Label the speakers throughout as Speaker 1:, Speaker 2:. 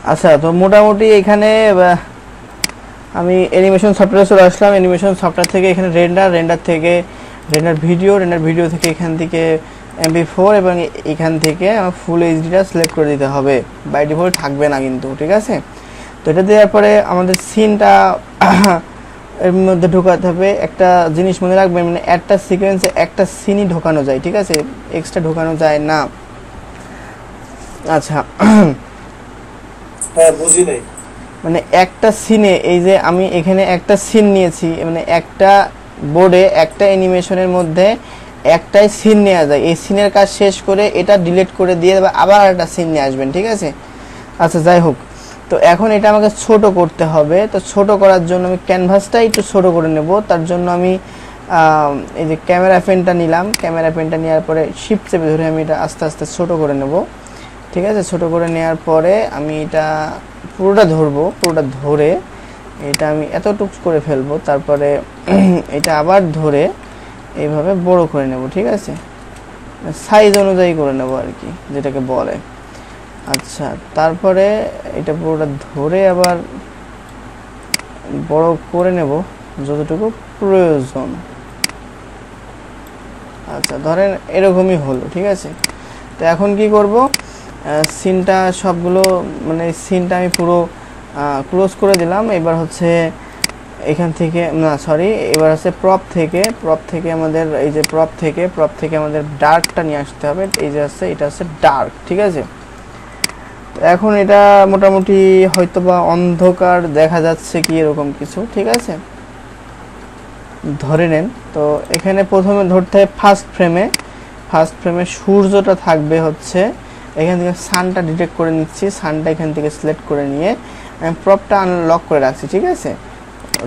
Speaker 1: আচ্ছা, তো মোটামুটি এখানে আমি অ্যানিমেশন সফটওয়্যারে চলে আসলাম। অ্যানিমেশন সফটওয়্যার থেকে এখানে রেন্ডার থেকে রেন্ডার ভিডিও থেকে এখান থেকে MP4 এবং এখান থেকে আমার ফুল এইচডিটা সিলেক্ট করে দিতে হবে। বাই ডিফল্ট থাকবে না কিন্তু, ঠিক আছে। তো এটা দেওয়ার পরে আমাদের সিনটা এর মধ্যে ঢোকাতে হবে। একটা জিনিস মনে রাখবেন, মানে একটা সিকোয়েন্সে একটা সিনই ঢোকানো যায়, ঠিক আছে, এক্সট্রা ঢোকানো যায় না। আচ্ছা,
Speaker 2: হ্যাঁ বুঝি নাই।
Speaker 1: মানে একটা সিনে, এই যে আমি এখানে একটা সিন নিয়েছি, মানে একটা বোর্ডে একটা অ্যানিমেশনের মধ্যে একটাই সিন নেওয়া যায়। এই সিনের কাজ শেষ করে এটা ডিলিট করে দিয়ে আবার একটা সিন নিয়ে আসবেন, ঠিক আছে। আচ্ছা, যাই হোক, তো এখন এটা আমাকে ছোট করতে হবে। তো ছোট করার জন্য আমি ক্যানভাসটা একটু ছোট করে নেব। তার জন্য আমি এই যে ক্যামেরা পেনটা নিলাম। ক্যামেরা পেনটা নেওয়ার পরে শিফট চেপে ধরে আমি এটা আস্তে আস্তে ছোট করে নেব, ঠিক আছে। ছোট করে নেওয়ার পরে আমি এটা পুরোটা ধরবো, পুরোটা ধরে এটা আমি এতটুকু করে ফেলবো। তারপরে এটা আবার ধরে এইভাবে বড় করে নেব, ঠিক আছে, সাইজ অনুযায়ী করে নেব আর কি, যেটাকে বলে। আচ্ছা, তারপরে এটা পুরোটা ধরে আবার বড় করে নেব যতটুকু প্রয়োজন। আচ্ছা, ধরেন এরকমই হলো, ঠিক আছে। তো এখন কি করব, সিনটা সবগুলো, মানে সিনটা আমি পুরো ক্লোজ করে দিলাম। এবার হচ্ছে এখান থেকে না, সরি, এবার হচ্ছে প্রপ থেকে আমাদের এই যে প্রপ থেকে আমাদের ডার্কটা নিয়ে আসতে হবে। এই যে আছে, এটা হচ্ছে ডার্ক, ঠিক আছে। এখন এটা মোটামুটি হয়তোবা অন্ধকার দেখা যাচ্ছে কি এরকম কিছু, ঠিক আছে, ধরে নেন। তো এখানে প্রথমে ধরতে হবে ফার্স্ট ফ্রেমে সূর্যটা থাকবে হচ্ছে এখান থেকে। সানটা ডিটেক্ট করে নিচ্ছি, সানটা এখান থেকে সিলেক্ট করে নিয়ে আমি প্রপটা আনলক করে রাখছি, ঠিক আছে,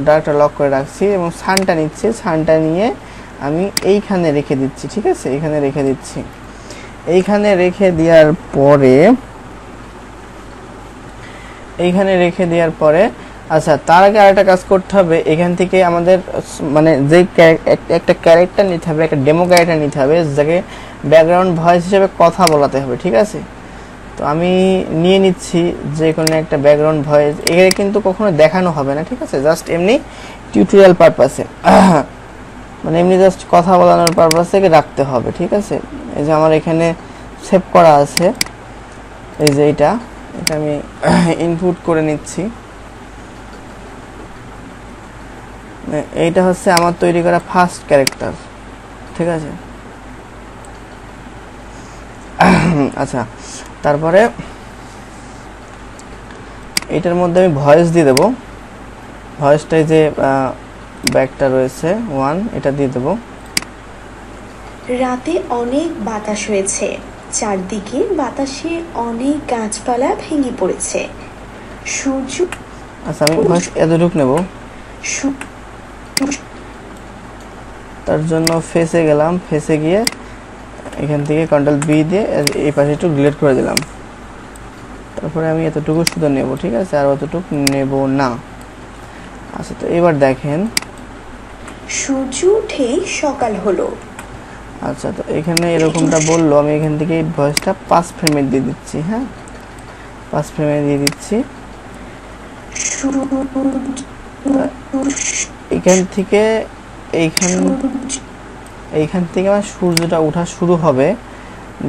Speaker 1: ডার্কটা লক করে রাখছি এবং সানটা নিচ্ছি। সানটা নিয়ে আমি এইখানে রেখে দিচ্ছি, ঠিক আছে, এইখানে রেখে দিচ্ছি। এইখানে রেখে দেওয়ার পরে আচ্ছা, তার আগে আরেকটা কাজ করতে হবে। এখান থেকে আমাদের মানে যে একটা ক্যারেক্টার নিতে হবে, একটা ডেমো ক্যারেক্টার নিতে হবে, যাকে ব্যাকগ্রাউন্ড ভয়েস হিসেবে কথা বলাতে হবে, ঠিক আছে। তো আমি নিয়ে নিচ্ছি যে কোনো একটা ব্যাকগ্রাউন্ড ভয়েস। এখানে কিন্তু কখনো দেখানো হবে না, ঠিক আছে, জাস্ট এমনি টিউটোরিয়াল পারপাসে, মানে এমনি জাস্ট কথা বলানোর পারপাসে রাখতে হবে, ঠিক আছে। এই যে আমার এখানে সেভ করা আছে, এই যে এটা আমি ইনপুট করে নিচ্ছি। এইটা হচ্ছে আমার তৈরি করা ফার্স্ট ক্যারেক্টার, ঠিক আছে। আচ্ছা, তারপরে এটার মধ্যে আমি ভয়েস দিয়ে দেবো। ভয়েসটাই যে ব্যাকটা রয়েছে 1, এটা দিয়ে দেবো।
Speaker 3: রাতে অনেক বাতাস হয়েছে, চারদিকে বাতাসে অনেক গাছপালা ভেঙে পড়েছে। সূর্য,
Speaker 1: আচ্ছা, আমি ভয়েস এতটুকু নেব। তার জন্য ফেসে গেলাম, ফেসে গিয়ে এখান থেকে কন্ট্রোল বি দিয়ে এই পাশে একটু ডিলিট করে দিলাম। তারপরে আমি এতটুকু শুধু নেব, ঠিক আছে, আর অতটুকু নেব না। আচ্ছা, তো এবার দেখেন
Speaker 3: সূর্য উঠে সকাল হলো।
Speaker 1: আচ্ছা, তো এখানে এরকমটা বললো, আমি এখান থেকে ভয়েসটা 5 ফ্রেমে দিয়ে দিচ্ছি। হ্যাঁ, 5 ফ্রেমে দিয়ে দিচ্ছি। এখান থেকে এইখান থেকে আমার সূর্যটা ওঠা শুরু হবে।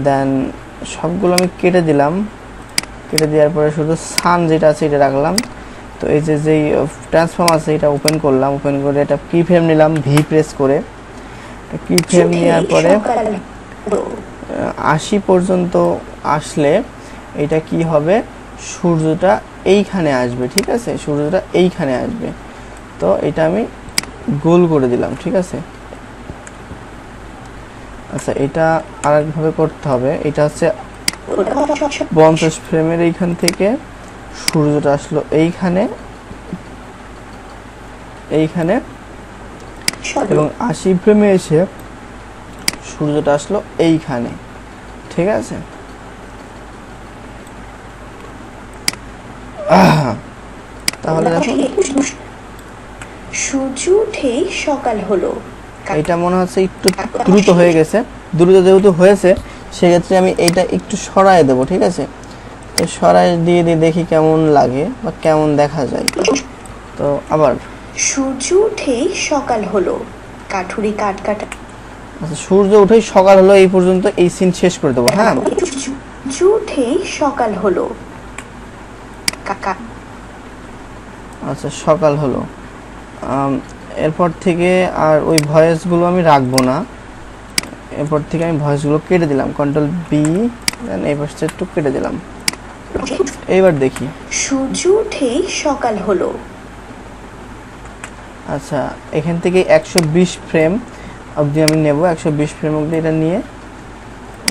Speaker 1: দেন সবগুলো আমি কেটে দিলাম। কেটে দেওয়ার পরে শুধু সান যেটা আছে এটা রাখলাম। তো এই যে যেই ট্রান্সফর্ম আছে এটা ওপেন করলাম, ওপেন করে এটা কি ফ্রেম নিলাম, ভি প্রেস করে কি ফ্রেম নেওয়ার পরে 80 পর্যন্ত আসলে এটা কি হবে, সূর্যটা এইখানে আসবে, ঠিক আছে, সূর্যটা এইখানে আসবে। তো এটা আমি গোল করে দিলাম, ঠিক আছে। আচ্ছা, এটা আরেকভাবে করতে হবে। এটা হচ্ছে 50 ফ্রেমের এইখান থেকে সূর্যটা আসলো এইখানে এবং 80 ফ্রেমে এসে সূর্যটা আসলো এইখানে, ঠিক আছে। তাহলে
Speaker 3: সূর্য উঠে সকাল হলো।
Speaker 1: এটা মনে হচ্ছে একটু দ্রুত হয়ে গেছে। দ্রুত যেহেতু হয়েছে সেক্ষেত্রে আমি এইটা একটু সরায় দেবো, ঠিক আছে। তো সরাই দিয়ে দেখি কেমন লাগে বা কেমন দেখা যায়। তো আবার
Speaker 3: সূর্য উঠে সকাল হলো, কাঠুরে কাঠ কাটা।
Speaker 1: আচ্ছা, সূর্য উঠেই সকাল হলো, এই পর্যন্ত এই সিন শেষ করে দেবো। হ্যাঁ,
Speaker 3: সূর্য উঠে সকাল হলো, কাকা।
Speaker 1: আচ্ছা, সকাল হলো। এরপর থেকে আর ওই ভয়েসগুলো আমি রাখবো না, এরপর থেকে আমি ভয়েসগুলো কেটে দিলাম, কন্ট্রোল বি, এই পাশে একটু কেটে দিলাম। এইবার দেখি
Speaker 3: সূর্য উঠে সকাল হলো।
Speaker 1: আচ্ছা, এখান থেকে 120 ফ্রেম অবধি আমি নেব, 120 ফ্রেম অবধি এটা নিয়ে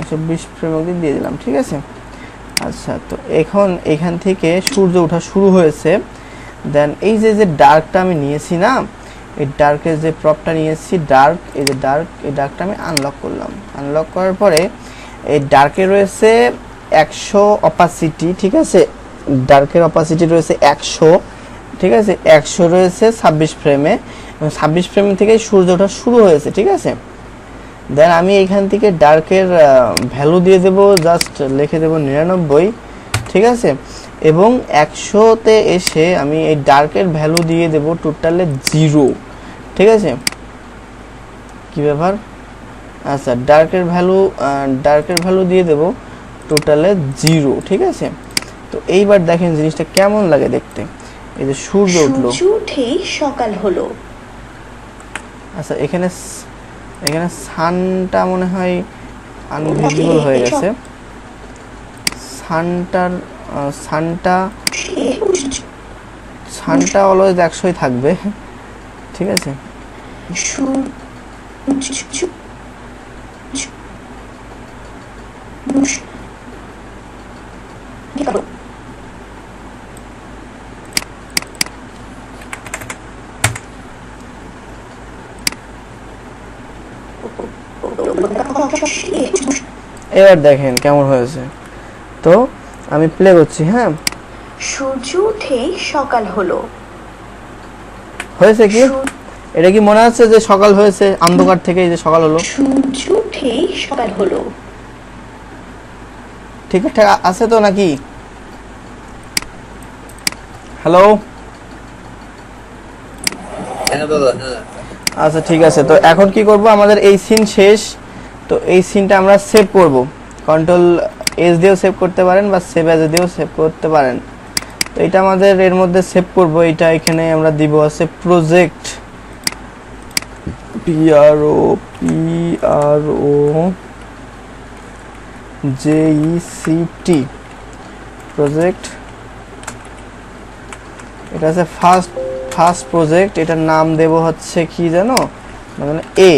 Speaker 1: 120 ফ্রেম অবধি দিয়ে দিলাম, ঠিক আছে। আচ্ছা, তো এখন এখান থেকে সূর্য ওঠা শুরু হয়েছে। দেন এই যে ডার্কটা আমি নিয়েছি না, এই ডার্কের যে প্রপটা নিয়েছি, ডার্ক, এই যে ডার্ক, এই ডার্কটা আমি আনলক করলাম। আনলক করার পরে এই ডার্কে রয়েছে 100 অপাসিটি, ঠিক আছে। ডার্কের অপাসিটি রয়েছে 100, ঠিক আছে। 100 রয়েছে 26 ফ্রেমে, এবং 26 ফ্রেম থেকে সূর্য ওঠা শুরু হয়েছে, ঠিক আছে। দেন আমি এখান থেকে ডার্কের ভ্যালু দিয়ে দেব, জাস্ট লিখে দেব 99, ঠিক আছে। এবং 100তে এসে আমি এই ডার্কের ভ্যালু দিয়ে দেব টোটালে 0, ঠিক আছে। কি ব্যাপার? আচ্ছা, ডার্কের ভ্যালু দিয়ে দেব টোটালে 0, ঠিক আছে। তো এইবার দেখেন জিনিসটা কেমন লাগে দেখতে। এই যে সূর্য উঠলো,
Speaker 3: সূর্য উঠে সকাল হলো।
Speaker 1: আচ্ছা, এখানে সানটা মনে হয় আনভিজিবল হয়ে গেছে। সানটা অলওয়েজ 100ই থাকবে, ঠিক আছে। এবার দেখেন কেমন হয়েছে। তো আমি প্লে করছি। হ্যাঁ,
Speaker 3: সূর্য উঠে সকাল হলো।
Speaker 1: হয়েছে কি? এটা কি মনে হচ্ছে যে সকাল হয়েছে? অন্ধকার থেকে এই যে সকাল হলো।
Speaker 3: সূর্য উঠে সকাল হলো।
Speaker 1: ঠিকঠাক আছে তো নাকি? হ্যালো, আচ্ছা, ঠিক আছে। তো এখন কি করব, আমাদের এই সিন শেষ। তো এই সিনটা আমরা সেভ করব, কন্ট্রোল এস দিয়েও সেভ করতে পারেন বা সেভ অ্যাজ দিয়েও সেভ করতে পারেন। তো এটা আমাদের এর মধ্যে সেভ করব। এটা এখানে আমরা দিব আছে প্রজেক্ট, PROJECT, প্রজেক্ট। এটা আছে ফার্স্ট প্রজেক্ট। এটার নাম দেব হচ্ছে কি জানো, মানে এ,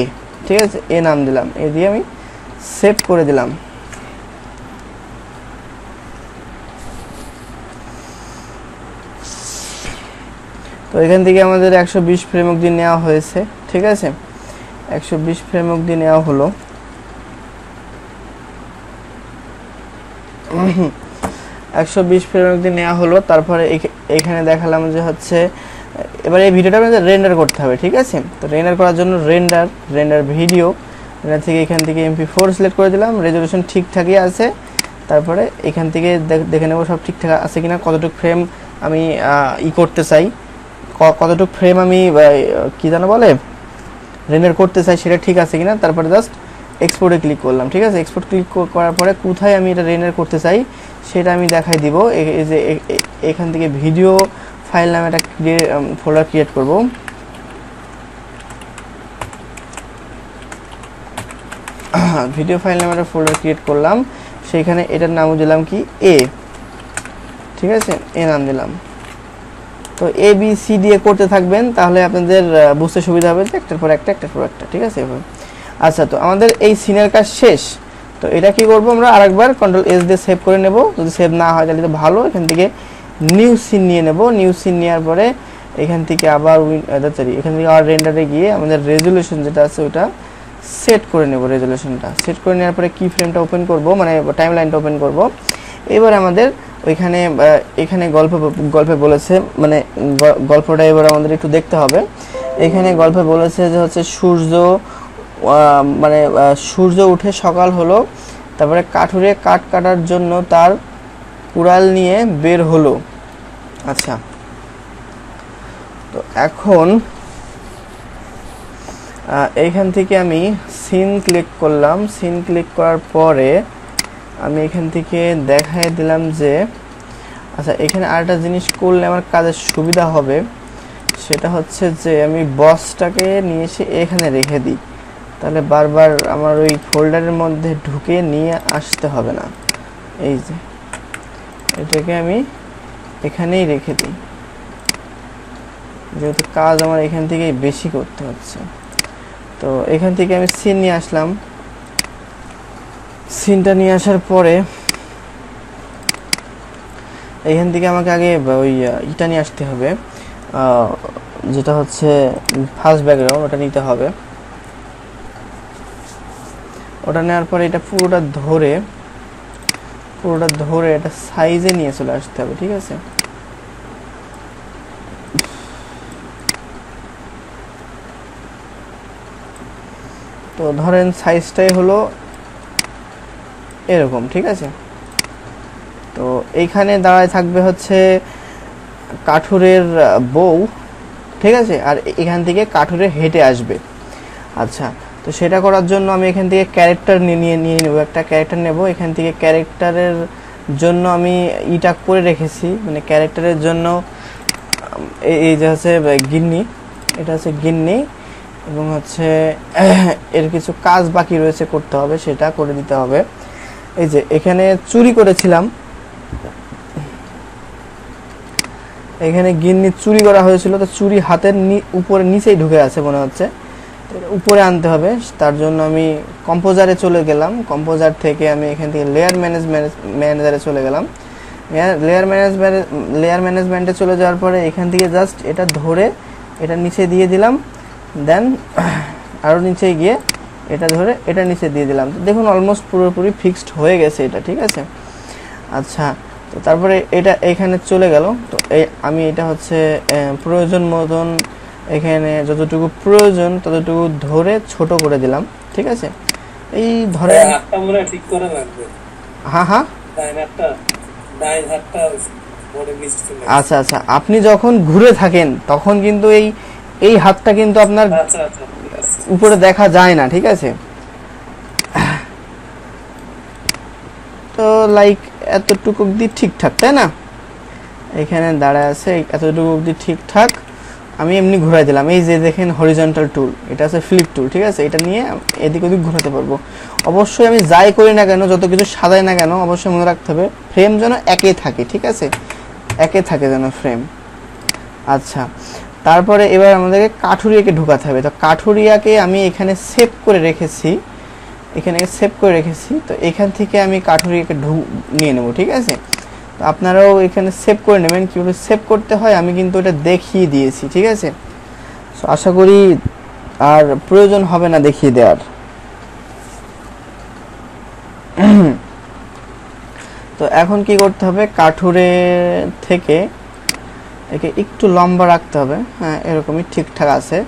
Speaker 1: ঠিক আছে। এ নাম দিলাম, এ দিয়ে আমি সেভ করে দিলাম। তো এখান থেকে আমাদের 120 ফ্রেম অবধি নেওয়া হয়েছে, ঠিক আছে। 120 ফ্রেম অবধি নেওয়া হলো। 120 ফ্রেম অবধি নেওয়া হলো। তারপরে এখানে দেখালাম যে হচ্ছে এবার এই ভিডিওটা আমাদের রেন্ডার করতে হবে, ঠিক আছে। তো রেন্ডার করার জন্য রেন্ডার ভিডিও, রেন্ডার থেকে এখান থেকে MP4 সিলেক্ট করে দিলাম। রেজলিউশন ঠিকঠাকই আছে। তারপরে এখান থেকে দেখে নেব সব ঠিকঠাক আছে কিনা, কতটুকু ফ্রেম আমি করতে চাই, কতটুকু ফ্রেম আমি কি জানো বলে রেন্ডার করতে চাই, সেটা ঠিক আছে কিনা। তারপরে জাস্ট এক্সপোর্টে ক্লিক করলাম, ঠিক আছে। এক্সপোর্ট ক্লিক করার পরে কোথায় আমি এটা রেন্ডার করতে চাই সেটা আমি দেখাই দিব। এই যে এখান থেকে ভিডিও ফাইল নামে একটা ফোল্ডার ক্রিয়েট করব। ভিডিও ফাইল নামে একটা ফোল্ডার ক্রিয়েট করলাম। সেইখানে এটার নাম দিলাম কি এ, ঠিক আছে। এ নাম দিলাম। তো ABC দিয়ে করতে থাকবেন, তাহলে আপনাদের বুঝতে সুবিধা হবে যে একটার পর একটা, ঠিক আছে। আচ্ছা, তো আমাদের এই সিনের কাজ শেষ। তো এটা কি করব, আমরা আরেকবার কন্ট্রোল এস দিয়ে সেভ করে নেব। যদি সেভ না হয় তাহলে তো ভালো। এখান থেকে নিউ সিন নিয়ে নেব। নিউ সিন নেওয়ার পরে এখান থেকে আবার এখান থেকে আবার রেন্ডারে গিয়ে আমাদের রেজলিউশন যেটা আছে ওটা সেট করে নেব। রেজলিউশনটা সেট করে নেওয়ার পরে কি ফ্রেমটা ওপেন করব, মানে টাইম লাইনটা ওপেন করব। এবার আমাদের ওইখানে এখানে গল্পে বলেছে, মানে গল্পটা এবার আমাদের একটু দেখতে হবে। এখানে গল্পে বলেছে যে হচ্ছে সূর্য উঠে সকাল হলো। তারপরে কাঠুরে কাঠ কাটার জন্য তার কুড়াল নিয়ে বের হলো। আচ্ছা, তো এখন এইখান থেকে আমি সিন ক্লিক করলাম। সিন ক্লিক করার পরে আমি এখান থেকে দেখাই দিলাম যে আচ্ছা, এখানে আরেকটা জিনিস করলে আমার কাজের সুবিধা হবে, সেটা হচ্ছে যে আমি বক্সটাকে নিয়ে এসে এখানে রেখে দিই, তাহলে বারবার আমার ওই ফোল্ডারের মধ্যে ঢুকে নিয়ে আসতে হবে না। এই যে এটাকে আমি এখানেই রেখে দিই, যেহেতু কাজ আমার এখান থেকেই বেশি করতে হচ্ছে। তো এখান থেকে আমি সিন নিয়ে আসলাম। সিনটা নিয়ে আসার পরে এখান থেকে আমাকে আগে ওই ইটা নিয়ে আসতে হবে, যেটা হচ্ছে ফার্স্ট ব্যাকগ্রাউন্ড, ওটা নিতে হবে। ওটা নেওয়ার পরে এটা পুরোটা ধরে এটা সাইজে নিয়ে চলে আসতে হবে, ঠিক আছে। তো ধরেন সাইজটাই হলো এরকম, ঠিক আছে। তো এইখানে দাঁড়ায় থাকবে হচ্ছে কাঠুরের বউ, ঠিক আছে, আর এখান থেকে কাঠুরে হেঁটে আসবে। আচ্ছা, তো সেটা করার জন্য আমি এখান থেকে ক্যারেক্টার নিয়ে নেব, একটা ক্যারেক্টার নেব। এখান থেকে ক্যারেক্টারের জন্য আমি ইটা করে রেখেছি, মানে ক্যারেক্টারের জন্য এই যে হচ্ছে গিন্নি, এটা হচ্ছে গিন্নি, এবং হচ্ছে এর কিছু কাজ বাকি রয়েছে করতে হবে, সেটা করে দিতে হবে। এই যে এখানে চুরি করেছিলাম, এখানে গিন্নি চুরি করা হয়েছিল, তো চুরি হাতের উপরে নিচেই ঢুকে আছে মনে হচ্ছে, উপরে আনতে হবে। তার জন্য আমি কম্পোজারে চলে গেলাম। কম্পোজার থেকে আমি এখান থেকে লেয়ার চলে গেলাম। লেয়ার ম্যানেজমেন্টে চলে যাওয়ার পরে এখান থেকে জাস্ট এটা ধরে এটা নিচে দিয়ে দিলাম, দেন আরও নিচে গিয়ে এটা ধরে এটা নিচে দিয়ে দিলাম। তো দেখুন অলমোস্ট পুরোপুরি ফিক্সড হয়ে গেছে এটা, ঠিক আছে। আচ্ছা, তো তারপরে এটা এখানে চলে গেল। তো আমি এটা হচ্ছে প্রয়োজন মতন এখানে যতটুকু প্রয়োজন ততটুকু ধরে ছোট করে দিলাম, ঠিক আছে। এই ধরে হ্যাঁ, আচ্ছা আচ্ছা, আপনি যখন ঘুরে থাকেন তখন কিন্তু এই হাতটা কিন্তু আপনার উপরে দেখা যায় না, ঠিক আছে। তো লাইক এতটুকু অবধি ঠিকঠাক, তাই না? এখানে দাঁড়ায় আছে, এতটুকু অবধি ঠিকঠাক। আমি এমনি ঘুরাই দিলাম। এই যে দেখেন হরিজন্টাল টুল, এটা আছে ফ্লিপ টুল, ঠিক আছে। এটা নিয়ে এদিক ওদিক ঘোরাতে পারবো। অবশ্যই আমি যাই করি না কেন, যত কিছু সাজাই না কেন, অবশ্যই মনে রাখতে হবে ফ্রেম যেন একই থাকে, ঠিক আছে, একে থাকে যেন ফ্রেম। আচ্ছা, তারপরে এবার আমাদেরকে কাঠুরিয়াকে ঢুকাতে হবে। তো কাঠুরিয়াকে আমি এখানে সেভ করে রেখেছি, তো এখান থেকে আমি কাঠুরিয়াকে নিয়ে নেব, ঠিক আছে। তো আপনারাও এখানে সেভ করে নেবেন। কীভাবে সেভ করতে হয় আমি কিন্তু এটা দেখিয়ে দিয়েছি, ঠিক আছে। সো আশা করি আর প্রয়োজন হবে না দেখিয়ে দেওয়ার। তো এখন কি করতে হবে, কাঠুরে থেকে একে একটু লম্বা রাখতে হবে। হ্যাঁ, এরকমই ঠিকঠাক আছে।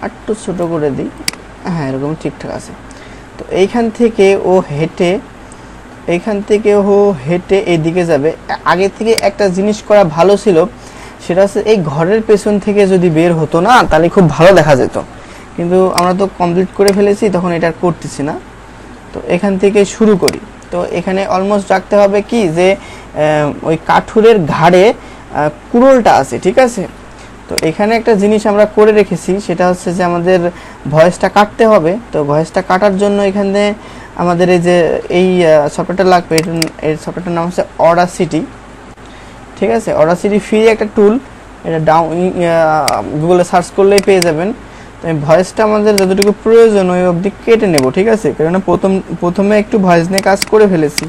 Speaker 1: একটু ছোট করে দিই, হ্যাঁ এরকমই ঠিকঠাক আছে। তো এইখান থেকে ও হেঁটে এইদিকে যাবে। আগে থেকে একটা জিনিস করা ভালো ছিল, সেটা হচ্ছে এই ঘরের পেছন থেকে যদি বের হতো না তাহলে খুব ভালো দেখা যেত, কিন্তু আমরা তো কমপ্লিট করে ফেলেছি, তখন এটা করতেছি না। তো এখান থেকে শুরু করি। তো এখানে অলমোস্ট রাখতে হবে কি যে ওই কাঠুরের ঘাড়ে কুড়োলটা আছে, ঠিক আছে। তো এখানে একটা জিনিস আমরা করে রেখেছি, সেটা হচ্ছে যে আমাদের ভয়েসটা কাটতে হবে। তো ভয়েসটা কাটার জন্য এখানে আমাদের এই সফটওয়্যারটা লাগবে। এই সফটওয়্যারটার নাম হচ্ছে অডাসিটি, ঠিক আছে। অডাসিটি ফ্রি একটা টুল, এটা গুগলে সার্চ করলেই পেয়ে যাবেন। তো এই ভয়েসটা আমাদের যতটুকু প্রয়োজন ওই অবধি কেটে নেব, ঠিক আছে, কারণ প্রথমে একটু ভয়েস নিয়ে কাজ করে ফেলেছি,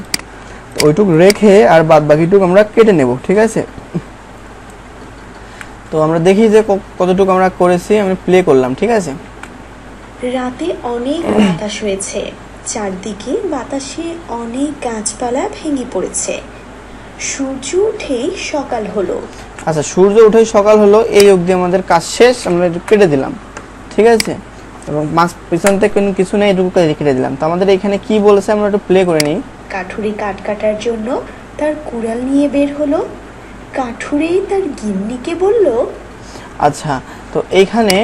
Speaker 1: তো ওইটুকু রেখে আর বাদ বাকিটুকু আমরা কেটে নেব, ঠিক আছে। তো আমরা দেখি যে কতটুকু আমরা করেছি। আমি প্লে করলাম, ঠিক আছে।
Speaker 3: রাতে অনেক বাতাস হয়েছে, চারদিকে বাতাসে অনেক গাছপালা ভেঙে পড়েছে। সূর্য উঠেই সকাল হলো।
Speaker 1: আচ্ছা, সূর্য উঠেই সকাল হলো, এই অবধি আমাদের কাজ শেষ। আমরা একটু কেটে দিলাম, ঠিক আছে, এবং পিছন থেকে কিছু নেই, এটুকু কেটে দিলাম। তো আমাদের এখানে কি বলেছে আমরা একটু প্লে করে নিই।
Speaker 3: কাঠুরি কাঠ কাটার জন্য তার কুড়াল নিয়ে বের হলো। কাঠুরে তার গিন্নিকে বলল,
Speaker 1: আচ্ছা, তো এইখানে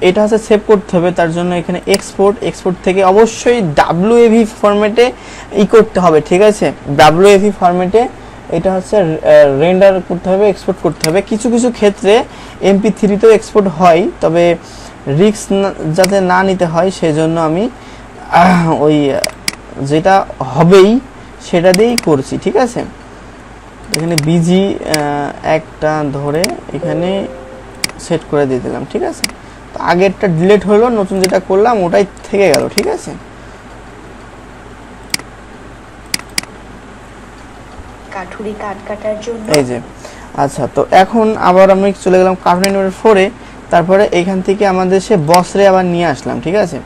Speaker 1: এটা হচ্ছে সেভ করতে হবে, তার জন্য এখানে এক্সপোর্ট থেকে অবশ্যই ডাব্লিউএভি ফরম্যাটে করতে হবে, ঠিক আছে। ডাব্লিউএভি ফরম্যাটে এটা হচ্ছে রেন্ডার করতে হবে, এক্সপোর্ট করতে হবে। কিছু কিছু ক্ষেত্রে MP3তেও এক্সপোর্ট হয়, তবে রিস্ক যাতে না নিতে হয় সেজন্য আমি ওই যেটা হবেই সেটা দিয়েই করছি, ঠিক আছে। এখানে বিজি একটা ধরে এখানে সেট করে দিয়ে দিলাম, ঠিক আছে। তো আগেরটা ডিলিট হলো, নতুন যেটা করলাম ওটাই থেকে গেল, ঠিক আছে।
Speaker 3: কাঠুরে কাঠ কাটার জন্য
Speaker 1: এই যে আচ্ছা, তো এখন আবার আমি চলে গেলাম কার্টুন এনিমেটর 4-এ। তারপরে এইখান থেকে আমাদের সে বসরে আবার নিয়ে আসলাম, ঠিক আছে।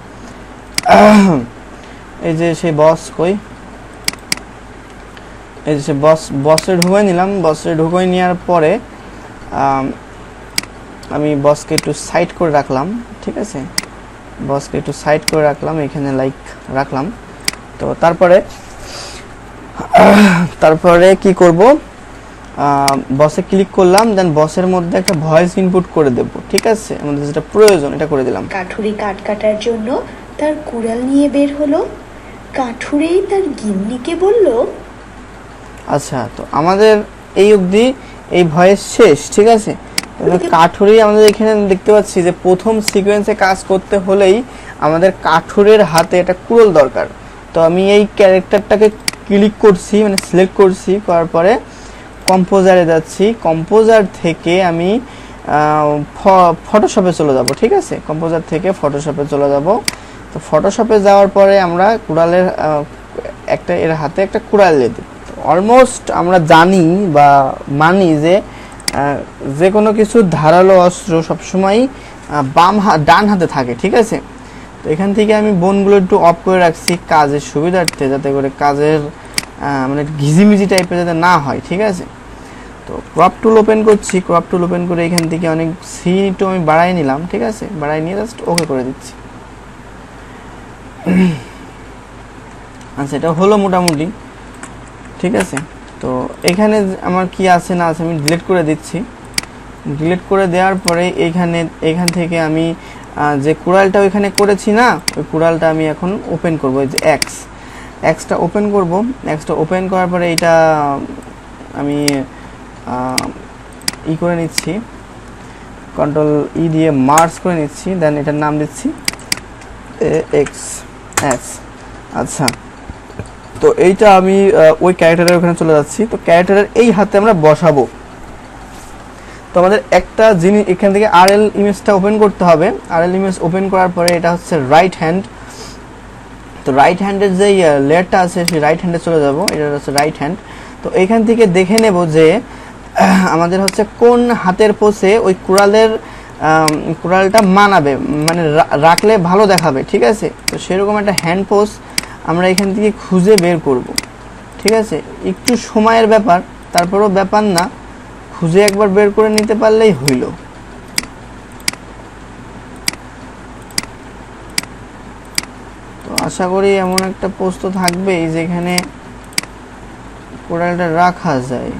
Speaker 1: এই যে সেই বস কই, এই যে বসে ঢুকাই নিলাম। বসে ঢুকাই নেওয়ার পরে আমি বসকে একটু সাইড করে রাখলাম, ঠিক আছে। বসকে একটু সাইড করে রাখলাম, এখানে লাইক রাখলাম। তো তারপরে কি করব, বসে ক্লিক করলাম, দেন বসের মধ্যে একটা ভয়েস ইনপুট করে দেব, ঠিক আছে। আমাদের যেটা প্রয়োজন এটা করে দিলাম।
Speaker 3: কাঠুরে কাঠ কাটার জন্য তার কুড়াল নিয়ে বের হলো। কাঠুরে তার গিন্নিকে বলল,
Speaker 1: আচ্ছা, তো আমাদের এই অবধি এই ভয়েস শেষ, ঠিক আছে। কাঠুরি আমাদের এখানে দেখতে পাচ্ছি যে প্রথম সিকোয়েন্সে কাজ করতে হলেই আমাদের কাঠুরের হাতে একটা কুড়াল দরকার। তো আমি এই ক্যারেক্টারটাকে ক্লিক করছি, মানে সিলেক্ট করছি, করার পরে কম্পোজারে যাচ্ছি। কম্পোজার থেকে আমি ফটোশপে চলে যাব, ঠিক আছে। কম্পোজার থেকে ফটোশপে চলে যাব। তো ফটোশপে যাওয়ার পরে আমরা কুড়ালের এর হাতে একটা কুড়াল দিয়ে দিই। অলমোস্ট আমরা জানি বা মানি যে কোনো কিছু ধারালো অস্ত্র সবসময় ডান হাতে থাকে, ঠিক আছে। তো এখান থেকে আমি বোনগুলো একটু অফ করে রাখছি কাজের সুবিধার্থে, যাতে করে কাজের মানে ঘিজিমিজি টাইপের যাতে না হয়, ঠিক আছে। তো ক্রপ টুল ওপেন করছি। ক্রপ টুল ওপেন করে এখান থেকে অনেক সিন একটু আমি বাড়াই নিলাম, ঠিক আছে। বাড়াই নিয়ে জাস্ট ওকে করে দিচ্ছি। আচ্ছা, এটা হলো মোটামুটি, ঠিক আছে। তো এখানে আমার কি আছে না আছে আমি ডিলিট করে দিচ্ছি। ডিলিট করে দেওয়ার পরে এখান থেকে আমি যে কুড়ালটা ওইখানে করেছি না, ওই কুড়ালটা আমি এখন ওপেন করব। এই যে এক্সটা ওপেন করব। এক্সটা ওপেন করার পরে এটা আমি করে নিচ্ছি, কন্ট্রোল দিয়ে মার্জ করে নিচ্ছি। দেন এটার নাম দিচ্ছি AXS। আচ্ছা, তো এইটা আমি ওই ক্যারেক্টারের ওখানে চলে যাচ্ছি। তো ক্যারেক্টারের এই হাতে আমরা বসাবো। তো আমাদের একটা জিনিস এখান থেকে RL ইমেজটা ওপেন করতে হবে। RL ইমেজ ওপেন করার পরে এটা হচ্ছে রাইট হ্যান্ড। তো রাইট হ্যান্ডের যে লেয়ারটা আছে সেই রাইট হ্যান্ডে চলে যাব। এটা হচ্ছে রাইট হ্যান্ড। তো এখান থেকে দেখে নেব যে আমাদের হচ্ছে কোন হাতের পোষে ওই কুড়ালটা মানাবে, মানে রাখলে ভালো দেখাবে, ঠিক আছে। তো সেরকম একটা হ্যান্ড পোজ আমরা এখান থেকে খুঁজে বের করব, ঠিক আছে। একটু সময়ের ব্যাপার, তারপরেও ব্যাপার না, খুঁজে একবার বের করে নিতে পারলেই হইল। তো আশা করি এমন একটা পোস্ট তো থাকবেই যেখানে কুড়ালটা রাখা যায়।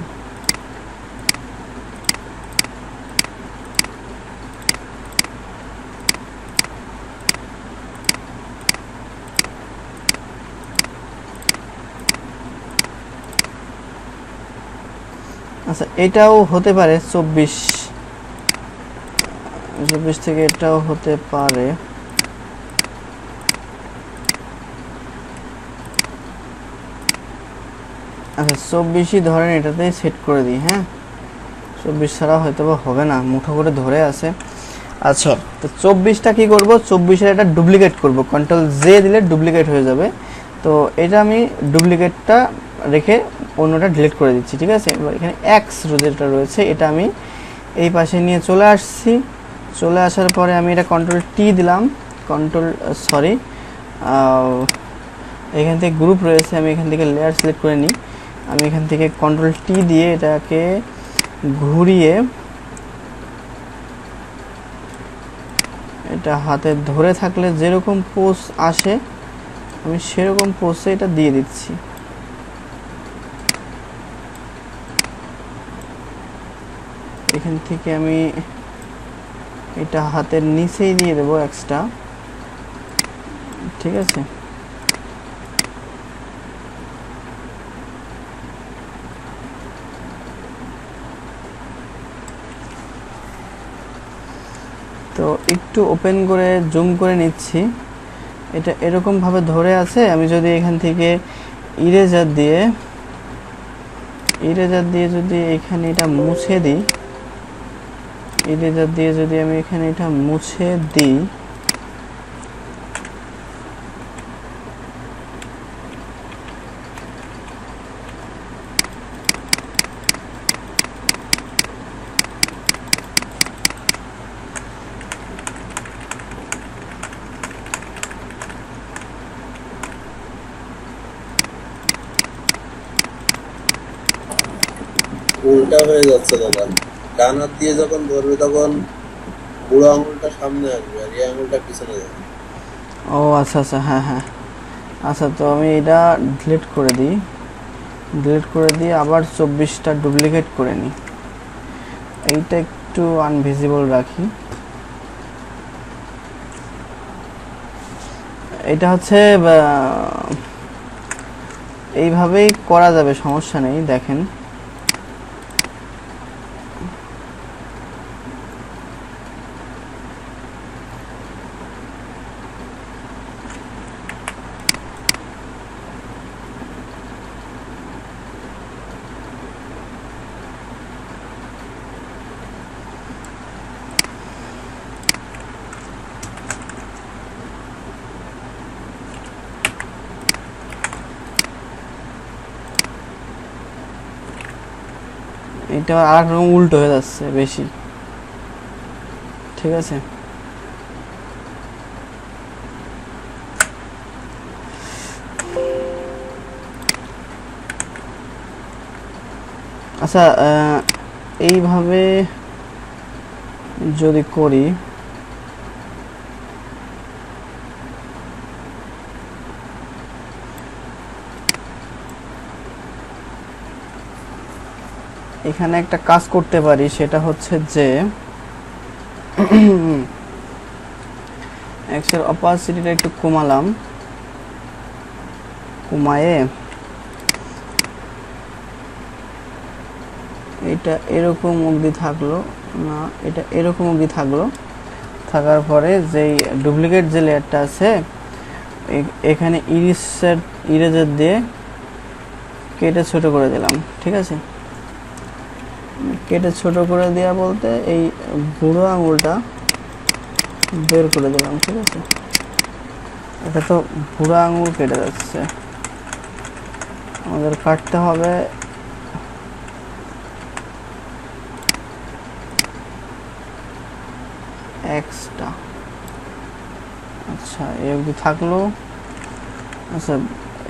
Speaker 1: আচ্ছা, এটাও হতে পারে 24 থেকে এটাও হতে পারে। আচ্ছা, 24ই ধরেন, এটাতেই সেট করে দিই। হ্যাঁ, 24 ছাড়া হয়তো বা হবে না, মুঠো করে ধরে আছে। আচ্ছা, তো 24টা কি করব, 24-এর এটা ডুপ্লিকেট করব। কন্ট্রোল জে দিলে ডুপ্লিকেট হয়ে যাবে। তো এটা আমি ডুপ্লিকেটটা রেখে অন্যটা ডিলিট করে দিচ্ছি, ঠিক আছে। এবার এখানে এক্স যেটা রয়েছে এটা আমি এই পাশে নিয়ে চলে আসছি। চলে আসার পরে আমি এটা কন্ট্রোল টি দিলাম। এখান থেকে গ্রুপ রয়েছে, আমি এখান থেকে লেয়ার সিলেক্ট করে নিই। আমি এখান থেকে কন্ট্রোল টি দিয়ে এটাকে ঘুরিয়ে এটা হাতে ধরে থাকলে যেরকম পোজ আসে আমি সেরকম পোজে এটা দিয়ে দিচ্ছি। এখান থেকে আমি এটা হাতের নিচেই দিয়ে দেবো এক্সট্রা, ঠিক আছে। তো একটু ওপেন করে জুম করে নিচ্ছি, এটা এরকম ভাবে ধরে আছে। আমি যদি এখান থেকে ইরেজার দিয়ে যদি এখানে এটা মুছে দিই, ইরেজার দিয়ে যদি আমি এখানে এটা মুছে দিই,
Speaker 2: উল্টা হয়ে যাচ্ছে দাদা। ডান হাত দিয়ে যখন ধরবে তখন বুড়ো আঙুলটা সামনে আসবে আর এই আঙুলটা পিছনে যাবে।
Speaker 1: ও আচ্ছা আচ্ছা, হ্যাঁ হ্যাঁ, আচ্ছা। তো আমি এটা ডিলিট করে দিই, আবার 24টা ডুপ্লিকেট করে নিই। এইটা একটু আনভিজিবল রাখি। এটা হচ্ছে এইভাবেই করা যাবে, সমস্যা নেই। দেখেন এটা আর এক রকম উল্টো হয়ে যাচ্ছে বেশি, ঠিক আছে। আচ্ছা, এইভাবে যদি করি, এখানে একটা কাজ করতে পারি, সেটা হচ্ছে যে এক্সের অপাসিটিটা একটু কমায়ে এটা এরকম অবধি থাকলো না, এটা এরকম অবধি থাকলো। থাকার পরে যেই ডুপ্লিকেট যে লেয়ারটা আছে এখানে ইরেজার দিয়ে কেটে ছোট করে দিলাম, ঠিক আছে। কেটে ছোট করে দেওয়া বলতে এই বুড়ো আঙুলটা বের করে দিলাম, ঠিক আছে। এটা তো বুড়ো আঙুল কেটে যাচ্ছে, আমাদের কাটতে হবে এক্সট্রা। আচ্ছা, এই অবধি থাকলো। আচ্ছা,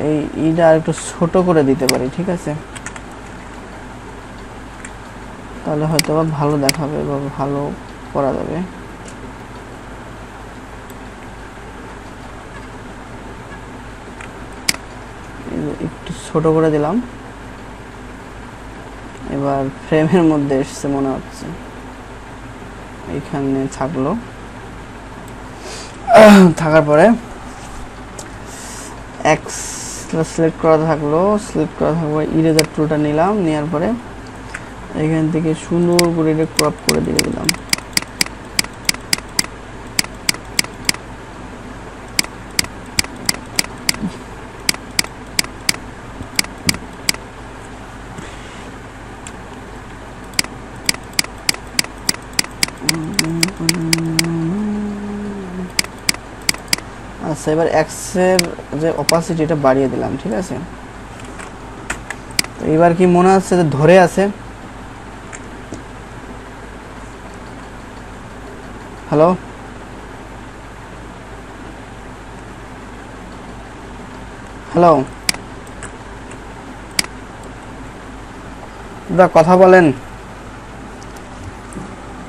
Speaker 1: এই ইটা আর একটু ছোট করে দিতে পারি, ঠিক আছে। তাহলে হয়তো বা ভালো দেখাবে বা ভালো করা যাবে। একটু ছোট করে দিলাম, এবার ফ্রেমের মধ্যে এসছে মনে হচ্ছে, এইখানে থাকলো। থাকার পরে এক্স সিলেক্ট করা থাকলো, ইরেজার টুলটা নিলাম, নেওয়ার পরে এখান থেকে সুন্দর করে এটা ক্রপ করে দিয়ে দিলাম। আচ্ছা, এবার এক্সের যে অপাসিটি এটা বাড়িয়ে দিলাম, ঠিক আছে। এবার কি মনে হচ্ছে যে ধরে আছে? হ্যালো, হ্যালো দাদা, কথা বলেন।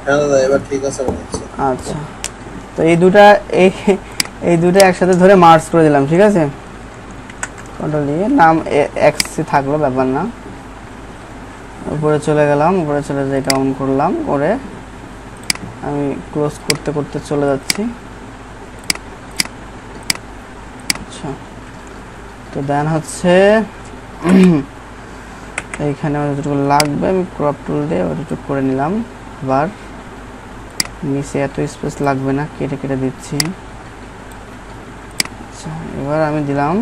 Speaker 2: হ্যাঁ দাদা, এবার ঠিক আছে মনে হচ্ছে।
Speaker 1: আচ্ছা, তো এই দুটা একসাথে ধরে মার্জ করে দিলাম, ঠিক আছে। কন্ট্রোল দিয়ে নাম এক্স থাকলো, ব্যাপার না। উপরে চলে গেলাম, উপরে চলে যেয়ে এটা অন করলাম, করে আমি ক্লোজ করতে করতে চলে যাচ্ছি। আচ্ছা, তো দেন হচ্ছে এইখানে আমার যতটুকু লাগবে আমি ক্রপ টুল দিয়ে ওইটুকু করে নিলাম। আবার নিচে এত স্পেস লাগবে না, কেটে কেটে দিচ্ছি। আচ্ছা, এবার আমি দিলাম